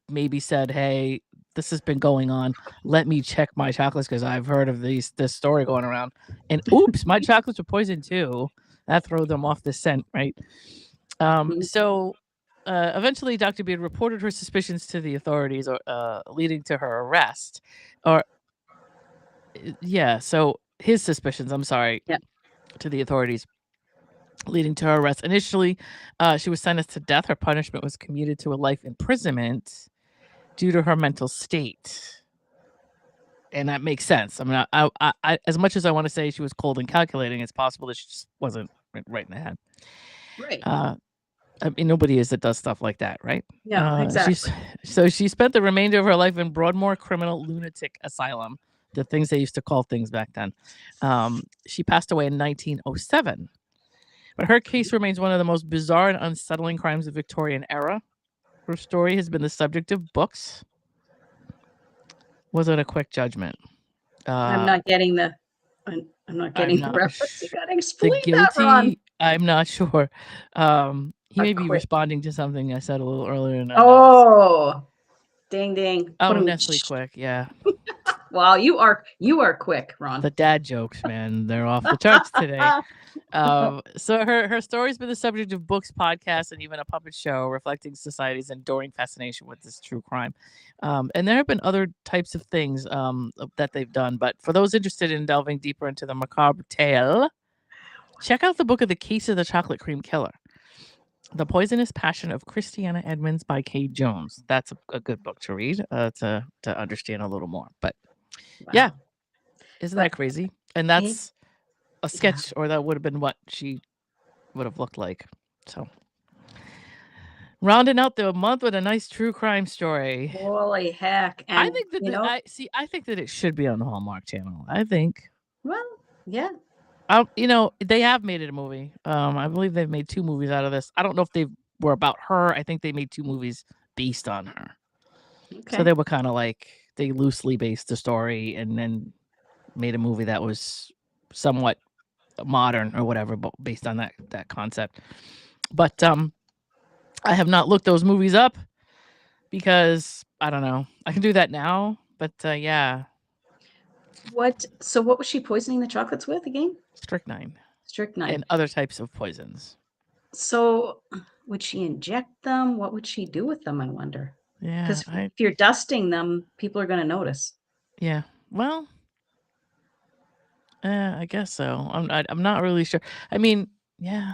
maybe said, "Hey, this has been going on. Let me check my chocolates because I've heard of this story going around. And oops, my chocolates were poisoned too." That throws them off the scent, right? So eventually, Dr. Beard reported her suspicions to the authorities, leading to her arrest. So his suspicions, to the authorities, leading to her arrest. Initially, she was sentenced to death. Her punishment was commuted to a life imprisonment due to her mental state. And that makes sense. I mean, I as much as I want to say she was cold and calculating, it's possible that she just wasn't right in the head. Right. I mean, nobody is that does stuff like that, right? Yeah, exactly. So she spent the remainder of her life in Broadmoor Criminal Lunatic Asylum, the things they used to call things back then. She passed away in 1907. But her case remains one of the most bizarre and unsettling crimes of the Victorian era. Her story has been the subject of books. Was it a quick judgment? I'm not getting the reference. You gotta explain the guilty, that, Ron. I'm not sure. He may be responding to something I said a little earlier in ding ding. Oh, Nestle quick, yeah. Wow, you are quick, Ron. The dad jokes, man, they're off the charts today. So her story's been the subject of books, podcasts, and even a puppet show reflecting society's enduring fascination with this true crime. And there have been other types of things that they've done. But for those interested in delving deeper into the macabre tale, check out the book of The Case of the Chocolate Cream Killer, The Poisonous Passion of Christiana Edmonds by Kay Jones. That's a good book to read to understand a little more. But yeah, isn't that crazy? And that's a sketch, or that would have been what she would have looked like. So rounding out the month with a nice true crime story. Holy heck. And I think that I think that it should be on the Hallmark Channel. I think. Well, yeah. They have made it a movie. I believe they've made 2 movies out of this. I don't know if they were about her. I think they made 2 movies based on her. Okay. So they were kind of like, they loosely based the story and then made a movie that was somewhat modern or whatever, but based on that concept. But I have not looked those movies up because I don't know. I can do that now, but yeah, So what was she poisoning the chocolates with again? strychnine Strychnine. and other types of poisons. So would she inject them? What would she do with them, I wonder? Yeah, Because if you're dusting them, people are gonna notice. yeah. Well, I guess so. I'm not really sure. I mean, yeah.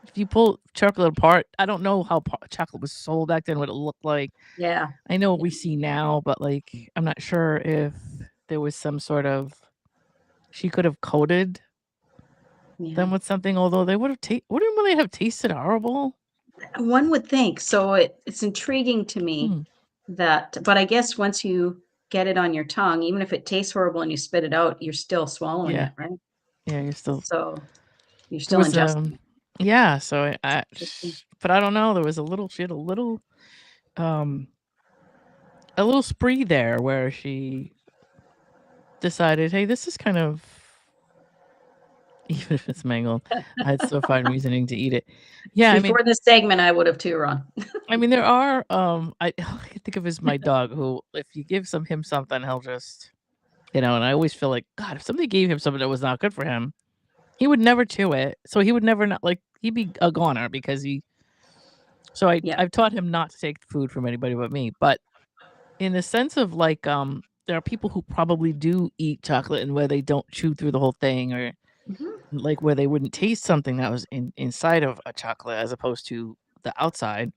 If you pull chocolate apart, I don't know how chocolate was sold back then, what it looked like. Yeah. I know what Yeah. we see now, but like I'm not sure if there was some sort of she could have coated Yeah. them with something, although they would have wouldn't really have tasted horrible. One would think. So it's intriguing to me Hmm. that, but I guess once you get it on your tongue, even if it tastes horrible and you spit it out, you're still swallowing Yeah, it, right? yeah. You're still So you're there still was ingesting it. yeah. So Interesting. but I don't know. There was a little she had um a little spree there where she decided, hey, this is kind of even if it's mangled, I'd still find reasoning to eat it. Yeah, I mean, Before this segment, I would have too, Ron. there are I I think of as my dog who if you give him something, he'll just and I always feel like God, if somebody gave him something that was not good for him, he would never chew it. So he would never not like he'd be a goner because he so Yeah. I've taught him not to take food from anybody but me. But in the sense of like there are people who probably do eat chocolate and where they don't chew through the whole thing or Mhm. like where they wouldn't taste something that was inside of a chocolate as opposed to the outside.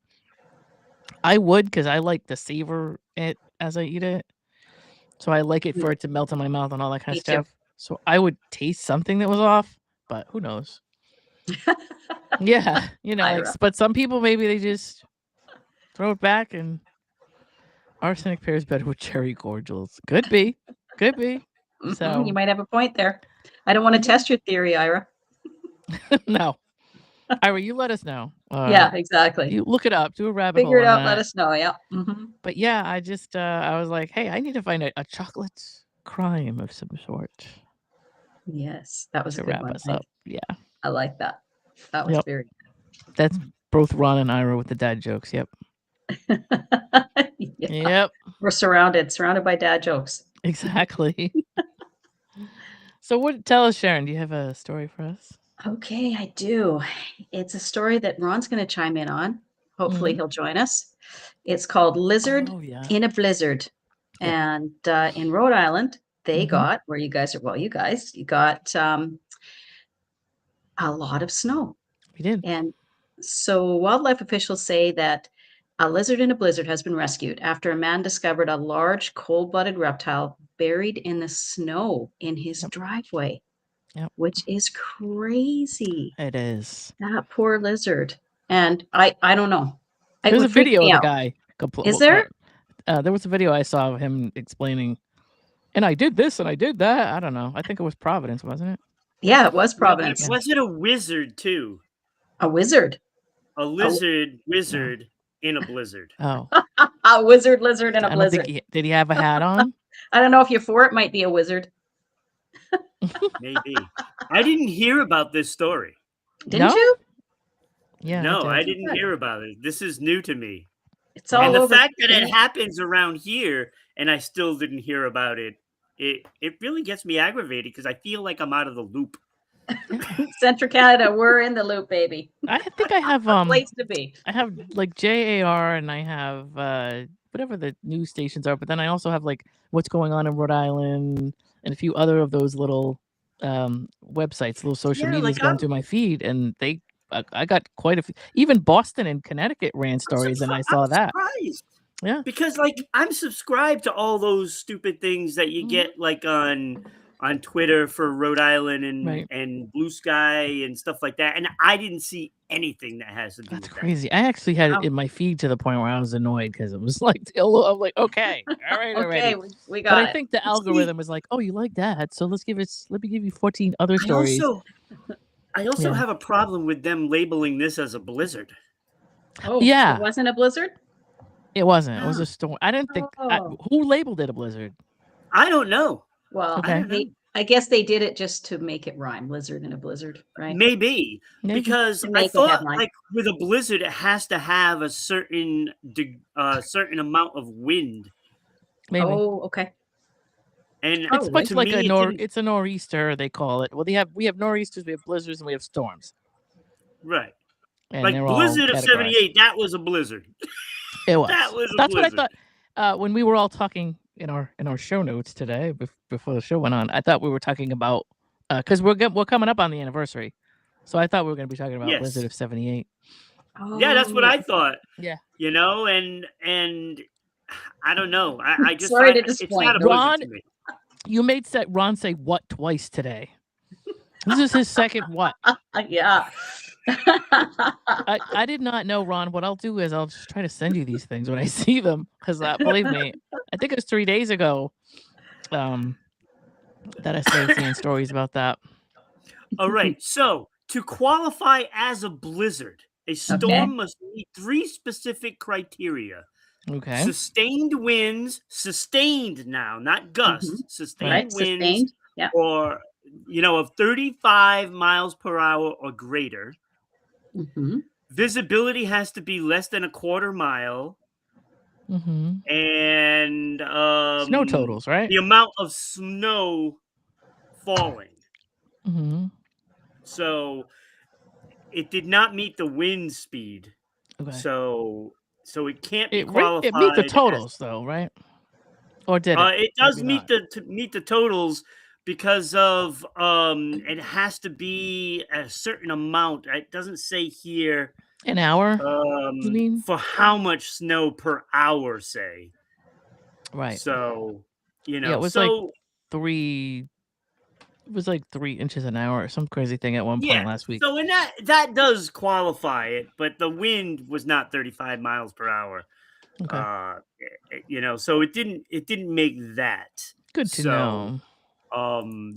I would because I like to savor it as I eat it. So I like it Yeah, for it to melt in my mouth and all that kind of me too. stuff. So I would taste something that was off, but who knows? Yeah, like, Ira. but some people maybe they just throw it back and arsenic pairs better with cherry cordials. Could be. You So might have a point there. I don't want to yeah, test your theory, Ira. no, Ira, you let us know. Yeah, exactly. You look it up, do a rabbit Figure hole it on out, let that. us know. Yeah. But yeah, I was like, hey, I need to find a chocolate crime of some sort Yes, that was a to good wrap one. us up. Yeah. I like that. That was Yep. very That's both Ron and Ira with the dad jokes. Yep. good. Yeah. Yep. We're surrounded by dad jokes. Exactly. So tell us, Sharon, do you have a story for us? Okay, I do. It's a story that Ron's going to chime in on. Hopefully, Mhm. he'll join us. It's called Lizard Oh yeah. in a Blizzard. Yep. And in Rhode Island, they Mhm. got where you guys are, well, you got a lot of snow. We did. And so wildlife officials say that a lizard in a blizzard has been rescued after a man discovered a large cold-blooded reptile buried in the snow in his Yep. driveway, Yep. which is crazy. It is. That poor lizard. And I don't know. It There's a would freak video me of the out. guy. Is there? There was a video I saw of him explaining, and I did this and I did that. I don't know. I think it was Providence, wasn't it? Yeah, it was No, it Providence. Yeah. wasn't a wizard too. A wizard. A lizard wizard in a blizzard. Oh, A wizard in a I don't think blizzard. did he have a hat on? I don't know if you're for it, might be a wizard. Maybe. I didn't hear about this story. Didn't No? you? Yeah, No, I I did. didn't Good. hear about it. This is new to me. It's Yeah. And all the over. fact that it happens around here and I still didn't hear about it, it really gets me aggravated because I feel like I'm out of the loop. Central Canada, we're in the loop, baby. I think I have Place to be. I have like JAR and I have whatever the news stations are, but then I also have like what's going on in Rhode Island and a few other of those little websites, little social Yeah, medias like going through my feed, and I got quite a few. Even Boston and Connecticut ran stories, and I I'm saw that. surprised. Yeah. Because like I'm subscribed to all those stupid things that you Mhm. get like on Twitter for Rhode Island and Right. and Blue Sky and stuff like that, and I didn't see anything that has to do That's with crazy. I actually had it Wow. in my feed to the point where I was annoyed because it was like, I'm like, okay, all right, Okay, already. we But I got it. think the See, algorithm was like, oh, you like that, so let me give you 14 other I stories. also Yeah. have a problem with them labeling this as a blizzard. Oh, Yeah. it wasn't a blizzard? It wasn't. It was Ah. a storm. I didn't think Oh. who labeled it a blizzard. I don't know. Well, Okay. I don't know. I guess they did it just to make it rhyme, lizard in a blizzard, right? Maybe. Maybe. Because To I make a thought headline. like with a blizzard, it has to have a certain certain amount of wind, Maybe. Oh, okay. and It's Probably. much to like me, it's a nor'easter, they call it. Well, we have nor'easters, we have blizzards, and we have storms. right. And Like they're all Blizzard of categorized. '78, that was a blizzard. It was. That was a That's what I blizzard. thought when we were all talking in our show notes today before the show went on. I thought we were talking about because we're coming up on the anniversary, so I thought we were going to be talking about Yes. Blizzard of '78. Yeah, that's what Oh, I thought. Yeah. You know, and I don't know. I just Sorry to find it's disappoint, not a Ron. blizzard to me. You made Ron say what twice today. This is his second what. Yeah. I did not know, Ron. What I'll do is I'll just try to send you these things when I see them, because believe me, I think it was 3 days ago that I started seeing stories about that. All right. So to qualify as a blizzard, a storm Okay. must meet 3 specific criteria. Okay. Sustained winds, sustained now, not gusts, sustained Right. winds, Sustained. Yeah. or of 35 miles per hour or greater. Mm-hmm. Visibility has to be less than a quarter mile, Mm-hmm. and Snow totals, right? the amount of snow falling. Mm-hmm. So it did not meet the wind speed. Okay. So it can't be It qualified. meet the as- totals though, right? Or did it? It does Maybe meet the totals because of it has to be a certain amount. It doesn't say here An hour, you mean? for how much snow per hour, say. Right. So Yeah, it was like 3. It was like 3 inches an hour or some crazy thing at one point last week. So and that does qualify it, but the wind was not 35 miles per hour. Okay. So it didn't make that. Good to know.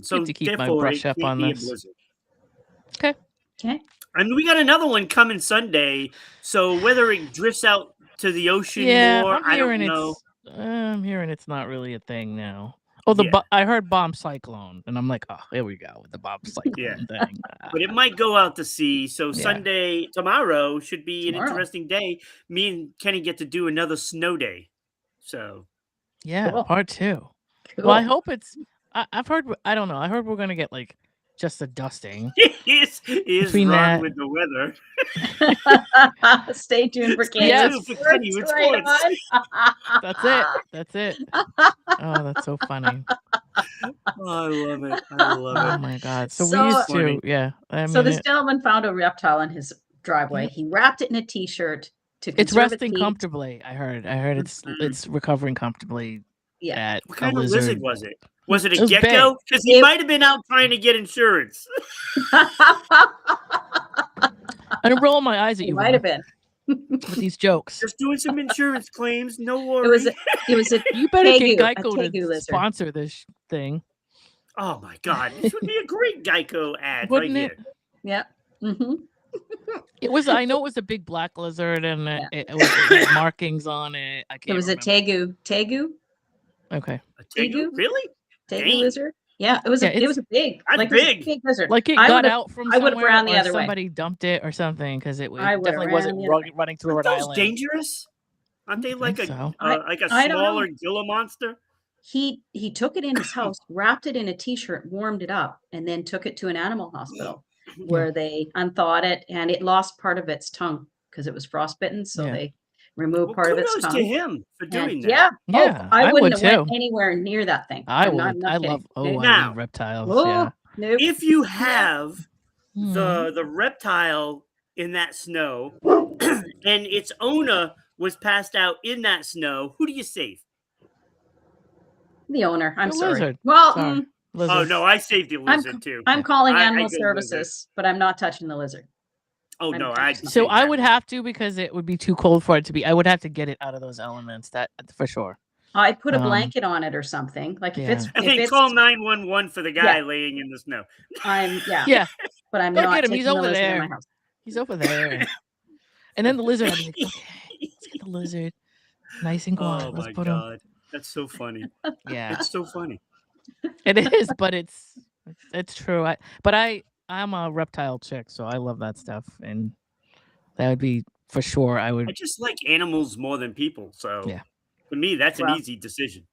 So Good to keep my therefore brush it up can't on be a this. blizzard. Okay. Okay. And we got another one coming Sunday. So whether it drifts out to the ocean more, I'm I hearing don't know. I'm hearing it's not really a thing now. Oh, Yeah. I heard bomb cyclone, and I'm like, oh, here we go with the bomb cyclone thing. But it might go out to sea. So Yeah. Sunday, tomorrow should be Tomorrow. an interesting day. Me and Kenny get to do another snow day. So Yeah, Cool. part 2. Cool. Well, I hope it's. I've heard. I don't know. I heard we're gonna get like just a dusting. he is Between wrong that- with the weather. Stay tuned for Stay Kenny. tuned for Sports Kenny with right sports. on. That's it. That's it. Oh, that's so funny. Oh, I love it. I Oh love my god. So So- we used Funny. to. Yeah. I mean, So this gentleman found a reptile in his driveway. He wrapped it in a t-shirt to it's conserve resting heat. comfortably. I heard. It's Mhm. it's recovering comfortably. Yeah. At What kind a of lizard was it? Was it It a was gecko? big. Because he It- might have been out trying to get insurance. I don't roll my eyes at It you might have Ron, been. with these jokes. Just doing some insurance claims. No worry. It was a You better Tegu, get a Geico Tegu to lizard. sponsor this thing, Oh my god, this would be a great Geico ad wouldn't right it? here. yeah. Mm-hmm. It was. I know it was a big black lizard, and Yeah. it had markings on it. I can't. It was a remember. Tegu Okay. A tegu? Tegu? Really? Dang. lizard. Yeah, it was Yeah, it was a big, That's like it was a big. big lizard. Like it I got would've- out from I would've somewhere, ran the or other way. somebody dumped it or something, because it I would've definitely ran wasn't the other way. running through Aren't Rhode those Island. dangerous? Aren't they like think a so. like a I don't know. smaller Gila monster? He took it in his house, wrapped it in a t-shirt, warmed it up, and then took it to an animal hospital where they unthawed it, and it lost part of its tongue because it was frostbitten. So Yeah. they removed Well, part of its kudos tongue. to him for doing And that. yeah, Yeah, I I wouldn't would have went too. anywhere near that thing. I I'm would. not I kidding. love. Oh, Nope. I Now- love reptiles. Oh, Yeah. nope. If you have Hmm. the reptile in that snow and its owner was passed out in that snow, who do you save? The owner. I'm The sorry. lizard. Well, Sorry. Oh Lizard. no, I saved the I'm lizard too. I'm calling I animal go lizard. services, but I'm not touching the lizard. Oh I'm no, touching I the So saved I that would one. have to, because it would be too cold for it to be. I would have to get it out of those elements. That for sure. I'd put a Um, blanket on it or something. Like if yeah. it's I if think it's call 911 for the guy laying in the snow. I'm Yeah. but I'm Go not get him. taking He's the over lizard in my there. house. He's over there. And then the lizard. I'd be like, okay, let's get the lizard, nice and quiet. Oh Let's my put him. god, that's so funny. Yeah. It's so funny. It is, but it's true. I'm a reptile chick, so I love that stuff, and that would be for sure. I I would. just like animals more than people, so Yeah. for me, that's an Well, easy decision.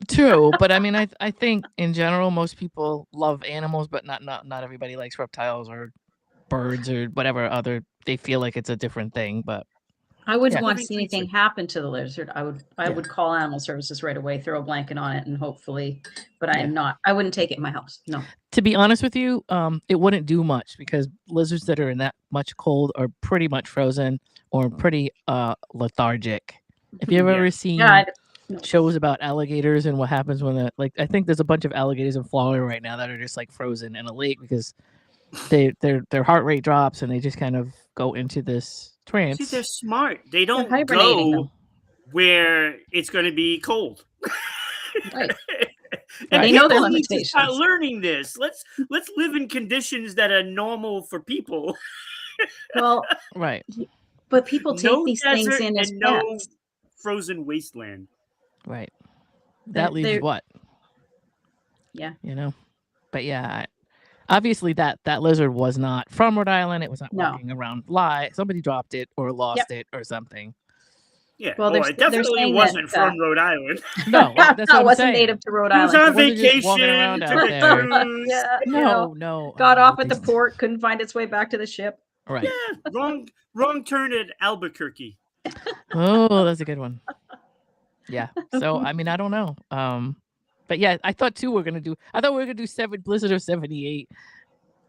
True, but I mean, I think in general most people love animals, but not everybody likes reptiles or birds or whatever other. They feel like it's a different thing, but I wouldn't Yeah. want to Living see anything creature. happen to the lizard. I Yeah. would call animal services right away, throw a blanket on it, and hopefully. But I Yeah. am not. I wouldn't take it in my house. No. To be honest with you, it wouldn't do much because lizards that are in that much cold are pretty much frozen or pretty lethargic. If you've Yeah. ever seen Yeah. No. shows about alligators and what happens when I think there's a bunch of alligators in Florida right now that are just like frozen in a lake because their heart rate drops and they just kind of go into this See, trance. they're smart. They don't hibernating. go where it's going to be cold. Right. And Right. They know their people need to start limitations. learning this. Let's live in conditions that are normal for people. Well, Right. but people take No these things desert in as and no pets. frozen wasteland. Right. They're- That leaves they're- what? Yeah. But yeah, obviously that lizard was not from Rhode Island. It was not No. walking around live. Somebody dropped it or lost it or something. Yeah. Well, Well, they're it definitely saying wasn't that, from Rhode Island. No, that's what no, it I'm wasn't saying. native to Rhode He was Island. on wasn't just walking vacation, around took out a there. cruise. Yeah, No. got off at the these- port, couldn't find its way back to the ship. Right. Yeah, wrong turn at Albuquerque. Oh, that's a good one. Yeah. So I mean, I don't know. But yeah, I thought we were gonna do Blizzard of 78.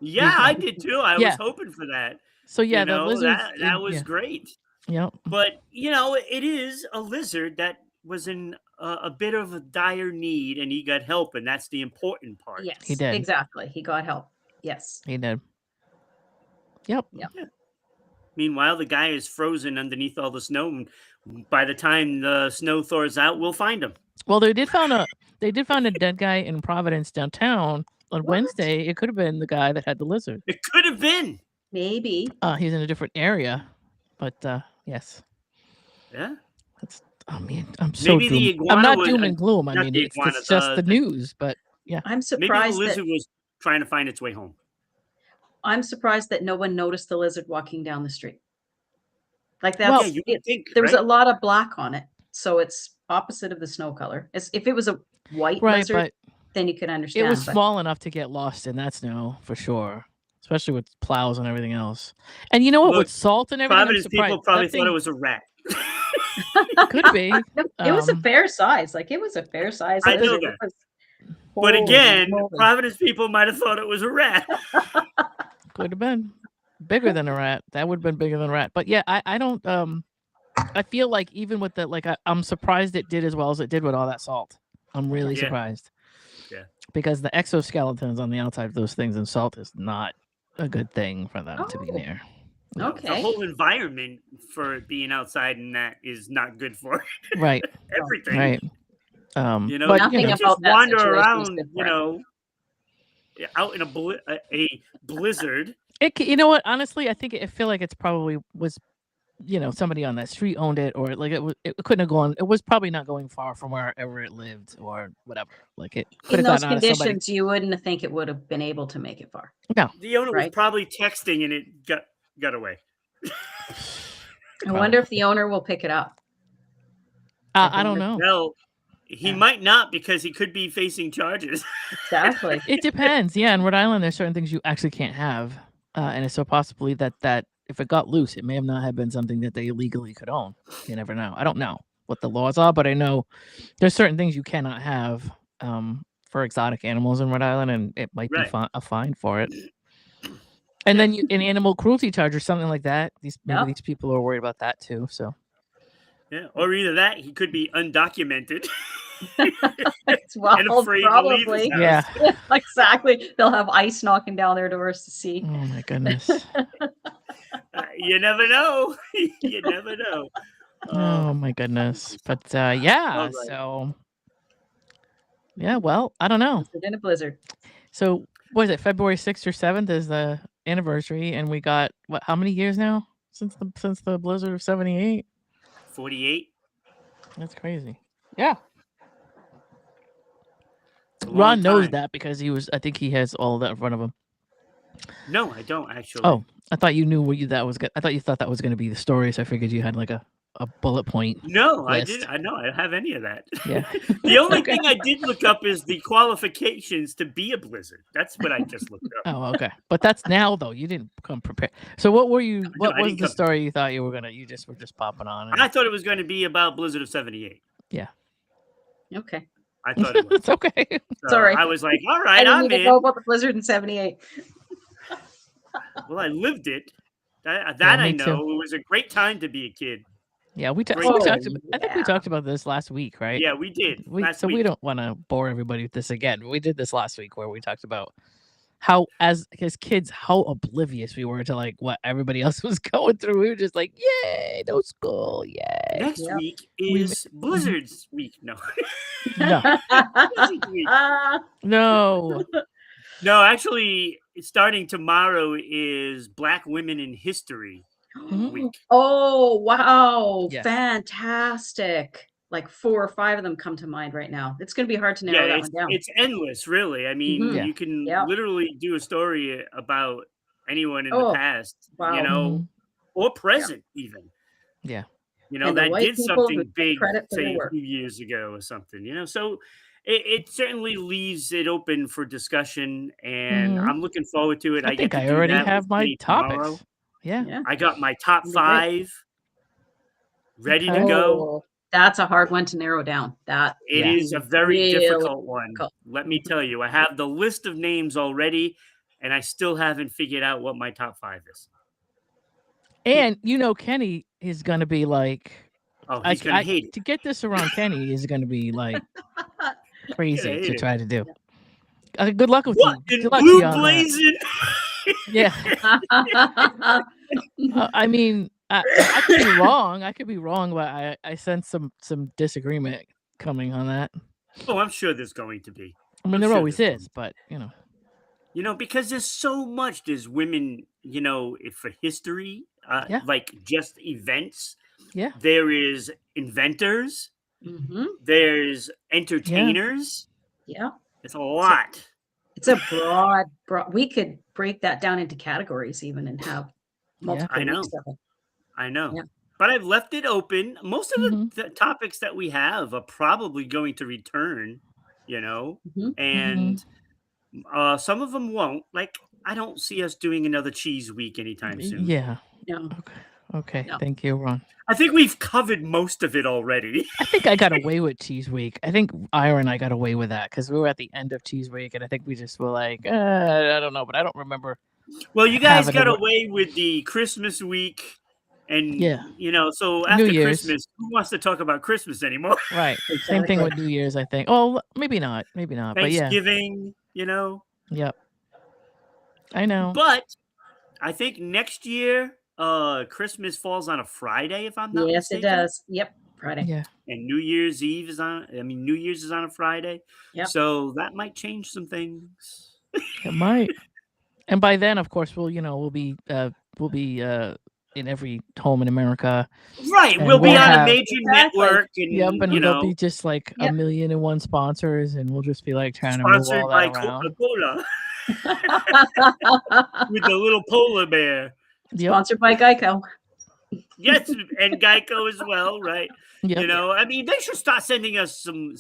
Yeah, I did too. I Yeah. was hoping for that. So yeah, You know, the lizards. that was great. Yeah. But it is a lizard that was in a bit of a dire need, and he got help, and that's the important part. Yes, He did. exactly. He got help. Yes. He did. Yep. Meanwhile, the guy is frozen underneath all the snow. And by the time the snow thaws out, we'll find him. Well, they did find a dead guy in Providence downtown on What? Wednesday. It could have been the guy that had the lizard. It could have been. Maybe. He's in a different area, but yes. Yeah. Oh man, I'm so Maybe the doom. I'm iguana not was- doom and gloom. I not mean, the it's iguana, just the the- news, but yeah. I'm Maybe the surprised lizard was trying to find its way home. that no one noticed the lizard walking down the street. Like Well, that's Yeah, you would think, there was right? a lot of black on it, so it's opposite of the snow color. If it was a white Right, lizard, but then you could it understand. was but small enough to get lost in that snow for sure, especially with plows and everything else. And you know what? Look, With salt and everything, I'm Providence surprised. people probably That thought it thing was a rat. could be. No, it was a Um, fair size. Like it was a fair size I know lizard. that. It was- But Holy again, moly. Providence people might have thought it was a rat. Could have been bigger than a rat. That would have been bigger than a rat. But yeah, I don't. I feel like even with the I'm surprised it did as well as it did with all that salt. I'm really Yeah. surprised. Yeah. Because the exoskeletons on the outside of those things and salt is not a good thing for them to be Oh. near. No, Okay. The whole environment for it being outside and that is not good for Right. everything. Right. You know, but, Nothing you about just that wander situation is around, good for it. out in a blizzard. you know what? Honestly, I think I feel like it's probably was, somebody on that street owned it, or like it couldn't have gone. It was probably not going far from wherever it lived, or whatever. Like it could In have those gotten out of somebody. conditions, you wouldn't think it would have been able to make it far. The owner was Right. probably texting and it got away. I wonder if the owner will pick it up. I don't know. Well, he Yeah. might not because he could be facing charges. Exactly. It depends. Yeah, in Rhode Island, there's certain things you actually can't have, and it's so possibly that if it got loose, it may have not have been something that they legally could own. You never know. I don't know what the laws are, but I know there's certain things you cannot have for exotic animals in Rhode Island, and it might be Right. a fine for it. And then an animal cruelty charge or something like that. Yep. These people are worried about that too. So Yeah, or either that, he could be undocumented. Well, and afraid to leave his probably. house. yeah. Exactly. They'll have ice knocking down their doors to see. Oh my goodness. You never know. You never know. Oh my goodness. But yeah. All right. So yeah. Well, I don't know. In a blizzard. So what is it? February 6th or 7th is the anniversary, and we got how many years now since the blizzard of 78? 48. That's crazy. Yeah. It's a long Ron knows time. that because I think he has all that in front of him. No, I don't actually. Oh, I thought you knew what that was. I thought you thought that was going to be the story, so I figured you had like a bullet point. No, I list. didn't. I know I don't have any of that. Yeah. The only Okay. thing I did look up is the qualifications to be a Blizzard. That's what I just looked up. Oh, okay. But that's now though. You didn't come prepared. So what were you? What I was didn't the come- story you thought you were gonna? You just were just popping on. I thought it was going to be about Blizzard of '78. Okay. I thought it was. It's okay. So Sorry. I was like, all I right, didn't I'm even in. know about the blizzard in 78. Well, I lived it. That Yeah, I me know. too. It was a great time to be a kid. Yeah, we Great talked. time. I think we talked about this last week, right? Yeah, we did. Last So week. we don't want to bore everybody with this again. We did this last week where we talked about how, as kids, how oblivious we were to like what everybody else was going through. We were just like, "Yay, no school, yay!" Next Yep. week is Blizzard's week. No. No, Blizzard's week. no. No, actually, starting tomorrow is Black Women in History week. Oh, wow. Yes. Fantastic. Like 4 or 5 of them come to mind right now. It's going to be hard to narrow that one down. It's endless, really. I mean, Mhm. Yeah. you can Yep. literally do a story about anyone in the Oh, past, wow. you know, or present even. Yeah. You know, And the that white did people who something take big, credit for their say, a work. few years ago or something, you know? So it certainly leaves it open for discussion, and Mhm. I'm looking forward to it. I think get to I do already that have with my Kenny topics. tomorrow. Yeah. Yeah. I got my top It'll be great. 5 ready Okay. to go. Oh, that's a hard one to narrow down. That It Yeah. is a very really difficult one. difficult. Let me tell you, I have the list of names already, and I still haven't figured out what my top 5 is. And Kenny is gonna be like, Oh, he's gonna hate it. to get this around Kenny is gonna be like crazy hate to it. try to do. Good luck with What you. in Good luck to blue you on that. blazing? Yeah. I mean, I could be wrong. I could be wrong, but I sense some disagreement coming on that. Oh, I'm sure there's going to be. I mean, I'm there sure always there's is, but You know, because there's so much. There's women, for history, Yeah. like just events. Yeah. There is inventors. Mhm. There's entertainers. Yeah. It's a lot. It's a broad. We could break that down into categories even and have multiple I know. weeks of it. I know. Yeah. But I've left it open. Most of Mhm. the topics that we have are probably going to return, Mhm. and some of them won't. Like, I don't see us doing another cheese week anytime soon. Yeah. No. Okay. No. Thank you, Ron. I think we've covered most of it already. I think I got away with Cheese Week. I think Ira and I got away with that because we were at the end of Cheese Week, and I think we just were like, I don't know, but I don't remember. Well, you guys Having got a- away with the Christmas week, and Yeah. so after Year's. Christmas, who wants to talk about Christmas anymore? Right. Same thing with New Year's, I think. Oh, maybe not. But yeah. Thanksgiving, Yep. I know. But I think next year, Christmas falls on a Friday, if I'm not Yes, it mistaken. does. Yep. Friday. Yeah. And New Year's Eve is New Year's is on a Friday. Yep. So that might change some things. It might. And by then, of course, we'll be in every home in America. Right. And We'll be we'll on have- a major Exactly. network, and Yep, and there'll be just like Yep. 1,000,001 sponsors, and we'll just be like trying to move sponsored all by that around. Coca-Cola with the little polar bear. Yep. Sponsored by Geico. Yes, and Geico as well, right? Yep. I mean, they should start sending us some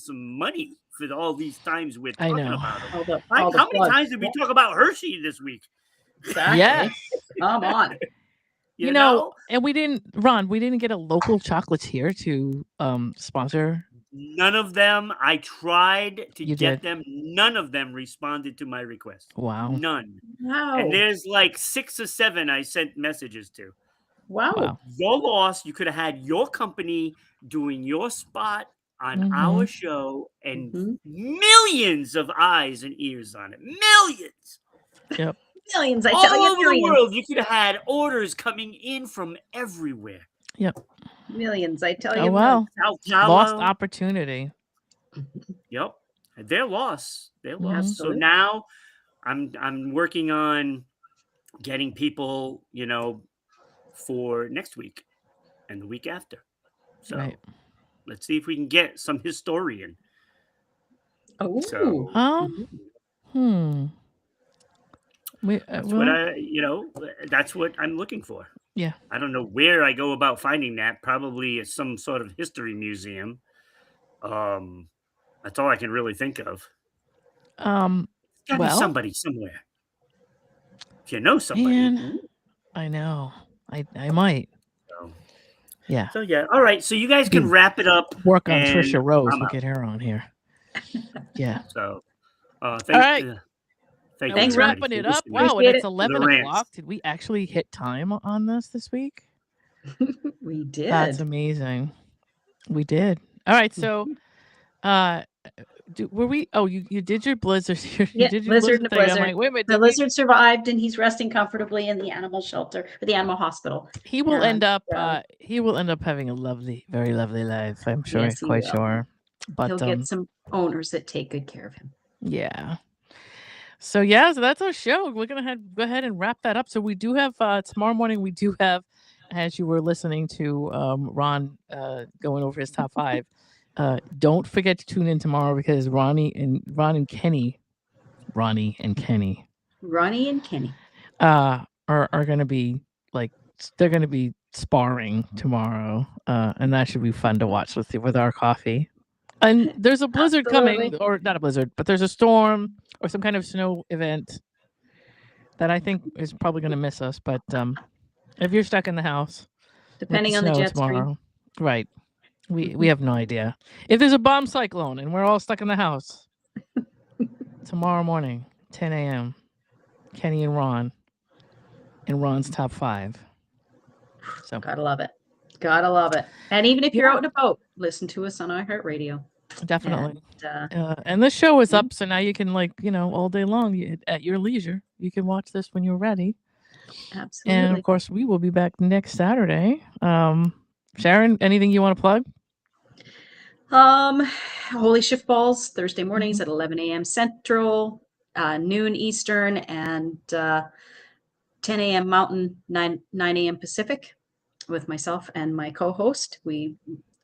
money for all these times we're I talking know. about it. All the How many plugs. times did we talk about Hershey this week? Exactly. Yes. Come on. You know? And we didn't get a local chocolates here to sponsor. None of them. I tried to You get did. them. None of them responded to my request. Wow. None. Wow. And there's like 6 or 7 I sent messages to. Wow. Your loss. You could have had your company doing your spot on our show, and Mhm. millions of eyes and ears on it. Millions. Yep. Millions, I All tell you. over the Millions. world. You could have had orders coming in from everywhere. Millions, I tell you. Oh well. Sao Paulo. Lost opportunity. Yep. They're lost. They're lost. So Absolutely. now I'm working on getting people, for next week and the week after. So Right. let's see if we can get some historian. Oh. So Hmm. that's Well, that's what I'm looking for. yeah. I don't know where I go about finding that. Probably at some sort of history museum. That's all I can really think of. Got to be Well, somebody somewhere. If you know somebody. man, I know. I might. So, Yeah. so yeah. All right. So you guys can Be- wrap it up. Work on And Trisha Rose. I'm We'll out. get her on here. Yeah. So, All right. thank Are we you, Thanks, Ron. everybody, wrapping for it up? listening Wow, and Appreciate it's it. 11 the rants. o'clock. Did we actually hit time on this week? We did. That's amazing. We did. All right. So, were we? Oh, you did your blizzard. You Yeah, did your lizard blizzard and thing. I'm blizzard. like, wait a minute. The did we- lizard survived, and he's resting comfortably in the animal shelter or the animal hospital. He will end And, up. He will end up having a lovely, very lovely life. I'm sure. Yes, he Quite will. sure. But He'll get some owners that take good care of him. yeah. So yeah, so that's our show. We're gonna go ahead and wrap that up. So we do have tomorrow morning. We do have, as you were listening to Ron going over his top 5. Don't forget to tune in tomorrow because Ronnie and Kenny are gonna be they're gonna be sparring tomorrow, and that should be fun to watch with our coffee. And there's a blizzard Absolutely. coming, or not a blizzard, but there's a storm or some kind of snow event that I think is probably going to miss us. But if you're stuck in the house, with Depending on the snow jet stream. tomorrow, right? We have no idea. If there's a bomb cyclone and we're all stuck in the house, tomorrow morning, 10 a.m., Kenny and Ron in Ron's top 5. So Gotta love it. Gotta love it. And even if you're Yeah. out and about, listen to us on iHeartRadio. definitely. And, And this show is up, so now you can all day long at your leisure. You can watch this when you're ready. absolutely. And of course, we will be back next Saturday. Sharon, anything you want to plug? Holy Shift Balls Thursday mornings at 11 a.m. Central, noon Eastern, and 10 a.m. Mountain, 9 a.m. Pacific, with myself and my co-host. We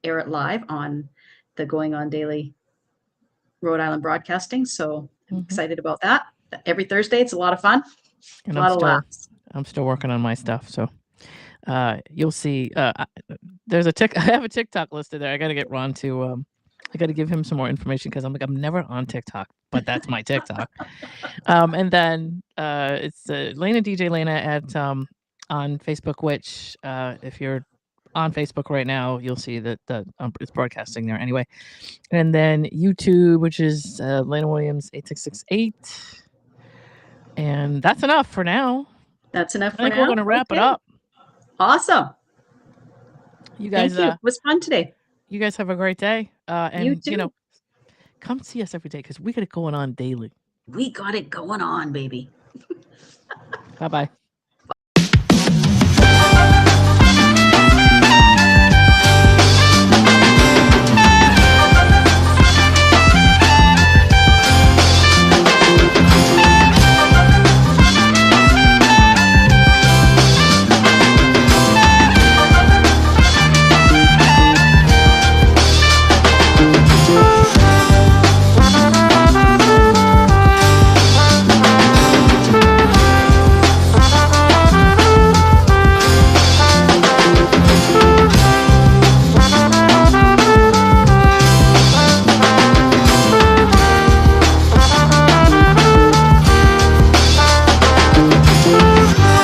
air it live on the Going On Daily Rhode Island Broadcasting. So I'm Mhm. excited about that. Every Thursday, it's a lot of fun. And A lot of laughs. I'm still working on my stuff, so you'll see. There's a I have a TikTok listed there. I got to get Ron to. I got to give him some more information because I'm never on TikTok, but that's my TikTok. And then it's Lena DJ Lena at on Facebook, which if you're on Facebook right now, you'll see that it's broadcasting there anyway. And then YouTube, which is Lena Williams 8668. And that's enough for now. That's enough for I think now. we're going to wrap it Okay. up. Awesome. You guys, Thank you. It was fun today. you guys have a great day. And You too. come see us every day because we got it going on daily. We got it going on, baby. Bye bye.